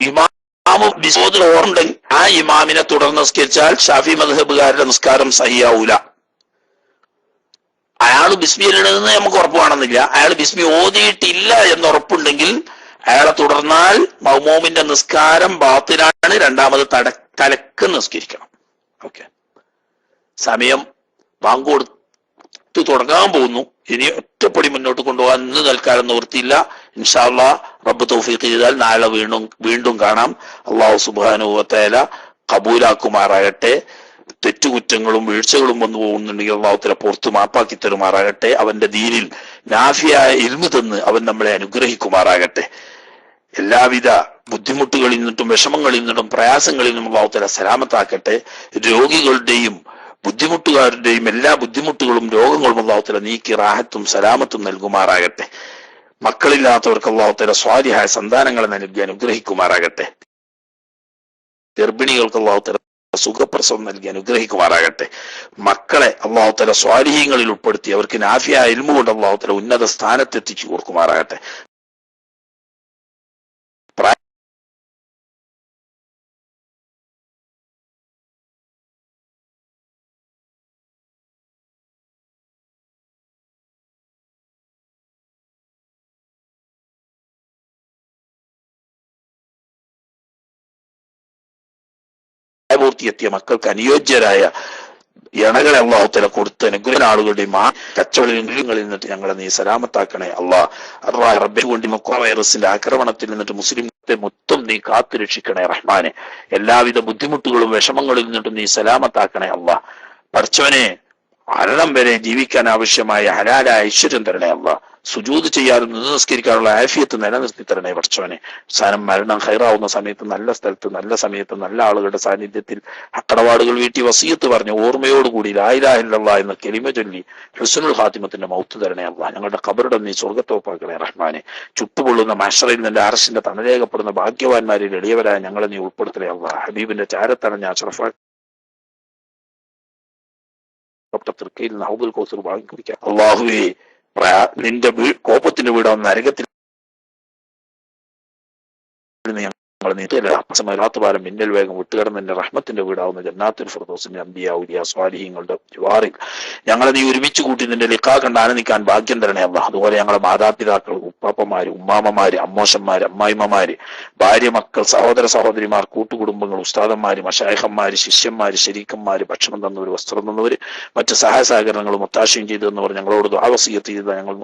ഇമാമ് ബിസ്മോദിൽ ഓർമ്മ ആ ഇമാമിനെ തുടർന്ന് നിസ്കരിച്ചാൽ ഷാഫി മദ്ഹബുകാരുടെ നിസ്കാരം സഹിയാവൂല. അയാൾ ബിസ്മി ഇടണമെന്ന് നമുക്ക് ഉറപ്പ് വേണമെന്നില്ല. അയാൾ ബിസ്മി ഓതിയിട്ടില്ല എന്ന് ഉറപ്പുണ്ടെങ്കിൽ അയാളെ തുടർന്നാൽ മൗമൂമിന്റെ നിസ്കാരം ബാത്തിലാണ്. രണ്ടാമത് തലക്ക് നിസ്കരിക്കണം. ഓക്കെ, സമയം ബാങ്ക് കൊടുത്ത് തുടങ്ങാൻ പോകുന്നു. ഇനി ഒറ്റപ്പടി മുന്നോട്ട് കൊണ്ടുപോകാൻ ഇന്ന് തൽക്കാലം നിവൃത്തിയില്ല. ഇൻഷാ അല്ലാഹ് റബ്ബ് തൗഫീഖ് ചെയ്താൽ നാളെ വീണ്ടും കാണാം. അല്ലാഹു സുബ്ഹാനഹു വ തആല കബൂലാക്കുമാറാകട്ടെ. തെറ്റുകുറ്റങ്ങളും വീഴ്ചകളും വന്നു പോകുന്നുണ്ടെങ്കിൽ അല്ലാഹു തആല പുറത്തു മാപ്പാക്കി തരുമാറാകട്ടെ. അവന്റെ ദീനിൽ നാഫിയായ ഇൽമു തന്ന് അവൻ നമ്മളെ അനുഗ്രഹിക്കുമാറാകട്ടെ. എല്ലാവിധ ബുദ്ധിമുട്ടുകളിൽ നിന്നിട്ടും വിഷമങ്ങളിൽ നിന്നിട്ടും പ്രയാസങ്ങളിൽ നിന്നും അല്ലാഹു തആല സലാമത്താക്കട്ടെ. രോഗികളുടെയും ബുദ്ധിമുട്ടുകാരുടെയും എല്ലാ ബുദ്ധിമുട്ടുകളും രോഗങ്ങളും അല്ലാഹു തആല നീക്കി റാഹത്തും സലാമത്തും നൽകുമാറാകട്ടെ. മക്കളില്ലാത്തവർക്ക് അല്ലാഹു തആല സ്വാലിഹായ സന്താനങ്ങളെ നൽകി അനുഗ്രഹിക്കുമാറാകട്ടെ. ഗർഭിണികൾക്ക് അല്ലാഹു തആല സുഖപ്രസവം നൽകി അനുഗ്രഹിക്കുമാറാകട്ടെ. മക്കളെ അല്ലാഹു തആല സ്വാലിഹീങ്ങളിൽ ഉൾപ്പെടുത്തി അവർക്ക് നാഫിയായ ഇൽമു കൊണ്ട് അല്ലാഹു തആല ഉന്നത സ്ഥാനത്തെത്തിച്ചു കൊടുക്കുമാറാകട്ടെ. പൂർത്തിയെത്തിയ മക്കൾക്ക് അനുയോജ്യരായ ഇണകളെ അല്ലാഹു തആല കൊടുത്ത് അനുഗ്രഹ ആളുകളുടെയും കച്ചവടങ്ങളിൽ നിന്നിട്ട് ഞങ്ങളെ നീ സലാമത്താക്കണേ അല്ലാഹ്. റബ്ബെ കൊണ്ട് കൊറോണ വൈറസിന്റെ ആക്രമണത്തിൽ നിന്നിട്ട് മുസ്ലിംത്തെ മൊത്തം നീ കാത്തു രക്ഷിക്കണേ റഹ്മാനെ. എല്ലാവിധ ബുദ്ധിമുട്ടുകളും വിഷമങ്ങളിൽ നിന്നിട്ട് നീ സലാമത്താക്കണേ അല്ലാഹ്. പഠിച്ചവനെ മരണം വരെ ജീവിക്കാൻ ആവശ്യമായ ഹലാലായ ഐശ്വര്യം തരണേ അല്ലാഹ്. സുജൂദ് ചെയ്യാനും നിസ്കരിക്കാനുള്ള ആഫിയത്ത് നിലനിർത്തി തരണേ പഠിച്ചവനെ. അവസാനം മരണം ഹൈറാവുന്ന സമയത്ത് നല്ല സ്ഥലത്ത് നല്ല സമയത്ത് നല്ല ആളുകളുടെ സാന്നിധ്യത്തിൽ ഹക്കടപാടുകൾ വീട്ടി വസിയത്ത് പറഞ്ഞ് ഓർമ്മയോടുകൂടി ലാ ഇലാഹ ഇല്ലല്ലാഹ് എന്ന കലിമ ചൊല്ലി ഹുസ്നുൽ ഖാത്തിമത്തിന്റെ മൗത്ത് തരണേ അല്ലാഹ്. ഞങ്ങളുടെ ഖബറിടം നീ സ്വർഗ്ഗത്തോപ്പാക്കണേ റഹ്മാനെ. ചുട്ടുപൊള്ളുന്ന മഹ്ശറിൽ നിന്റെ അർശിന്റെ തണലേഖപ്പെടുന്ന ഭാഗ്യവാന്മാരിൽ എളിയവരായ ഞങ്ങളെ നീ ഉൾപ്പെടുത്തണേ അല്ലാഹ്. ഹബീബിന്റെ ചാരത്തണഞ്ഞ അഷ്റഫ തൃക്കയിൽ നൗദുൽ കൗസർ വാങ്ങി കുടിക്കാം. അല്ലാഹുവേ നിന്റെ കോപത്തിന്റെ വീടാവുന്ന നരകത്തിൽ നീലാത്തുപാലം മിന്നൽ വേഗം വിട്ടുകിടന്ന് നിന്റെ റഹ്മത്തിന്റെ വീടാവുന്ന ജന്നാത്തുൽ ഫിർദൗസിന്റെ അംബിയാ ഉലിയാ സ്വാലിഹീങ്ങളുടെ ജവാറിൽ ഞങ്ങളെ നീ ഒരുമിച്ച് കൂട്ടി നിന്റെ ലിഖാ കണ്ട് ആനന്ദിക്കാൻ ഭാഗ്യം തരണേ അല്ലാഹ്. അതുപോലെ ഞങ്ങളെ മാതാപിതാക്കൾ, ഉപ്പാപ്പമാര്, ഉമ്മാമ്മമാര്, അമ്മോശന്മാര്, അമ്മായിമ്മമാര്, ഭാര്യ, മക്കൾ, സഹോദര സഹോദരിമാർ, കൂട്ടുകുടുംബങ്ങൾ, ഉസ്താദന്മാര്, മശായിഖന്മാര്, ശിഷ്യന്മാര്, ശരീക്കന്മാര്, ഭക്ഷണം തന്നവര്, വസ്ത്രം തന്നവര്, മറ്റ് സഹായ സഹകരണങ്ങളും ഒത്താശയും ചെയ്തു തന്നവർ, ഞങ്ങളോട് ദുആ വസിയത്ത് ചെയ്ത ഞങ്ങൾ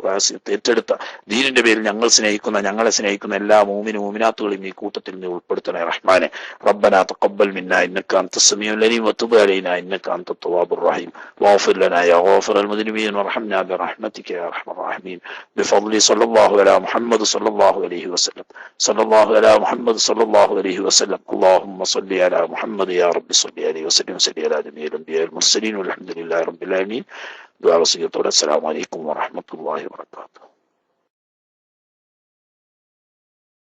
ഏറ്റെടുത്ത ദീനിന്റെ പേരിൽ ഞങ്ങളെ സ്നേഹിക്കുന്ന എല്ലാ മൂമിനും മൂമിനാത്തുകളെയും ഈ കൂട്ടത്തിൽ നീ ഉൾപ്പെടുത്തണേ റഹ്മാനെ. റബ്ബനാ തഖബ്ബൽ മിന്നാ ഇന്നക അൻതസ് സമീഉൽ അലീം വതുബ് അലൈനാ ഇന്നക അൻതത് തവ്വാബുർ റഹീം വഗ്ഫിർ ലനാ യാ ഗാഫിറൽ മുദ്നിബീൻ വർഹംനാ ബിറഹ്മതിക യാ അർഹമർ റഹീമീൻ ബിഫദ്ലി സ്വല്ലല്ലാഹു അലാ മുഹമ്മദ് സ്വല്ലല്ലാഹു അലൈഹി വസല്ലം സ്വല്ലല്ലാഹു അലാ മുഹമ്മദ് സ്വല്ലല്ലാഹു അലൈഹി വസല്ലം അല്ലാഹുമ്മ സ്വല്ലി അലാ മുഹമ്മദ് യാ റബ്ബി സ്വല്ലി അലൈഹി വസല്ലം സ്വല്ലി അലാ ജമീഇൽ അൻബിയാഇൽ മുർസലീൻ വൽഹംദുലില്ലാഹി റബ്ബിൽ ആലമീൻ. ദുആ വസിയത്തോടെ അസ്സലാമു അലൈക്കും വറഹ്മത്തുള്ളാഹി വബറകാതുഹു.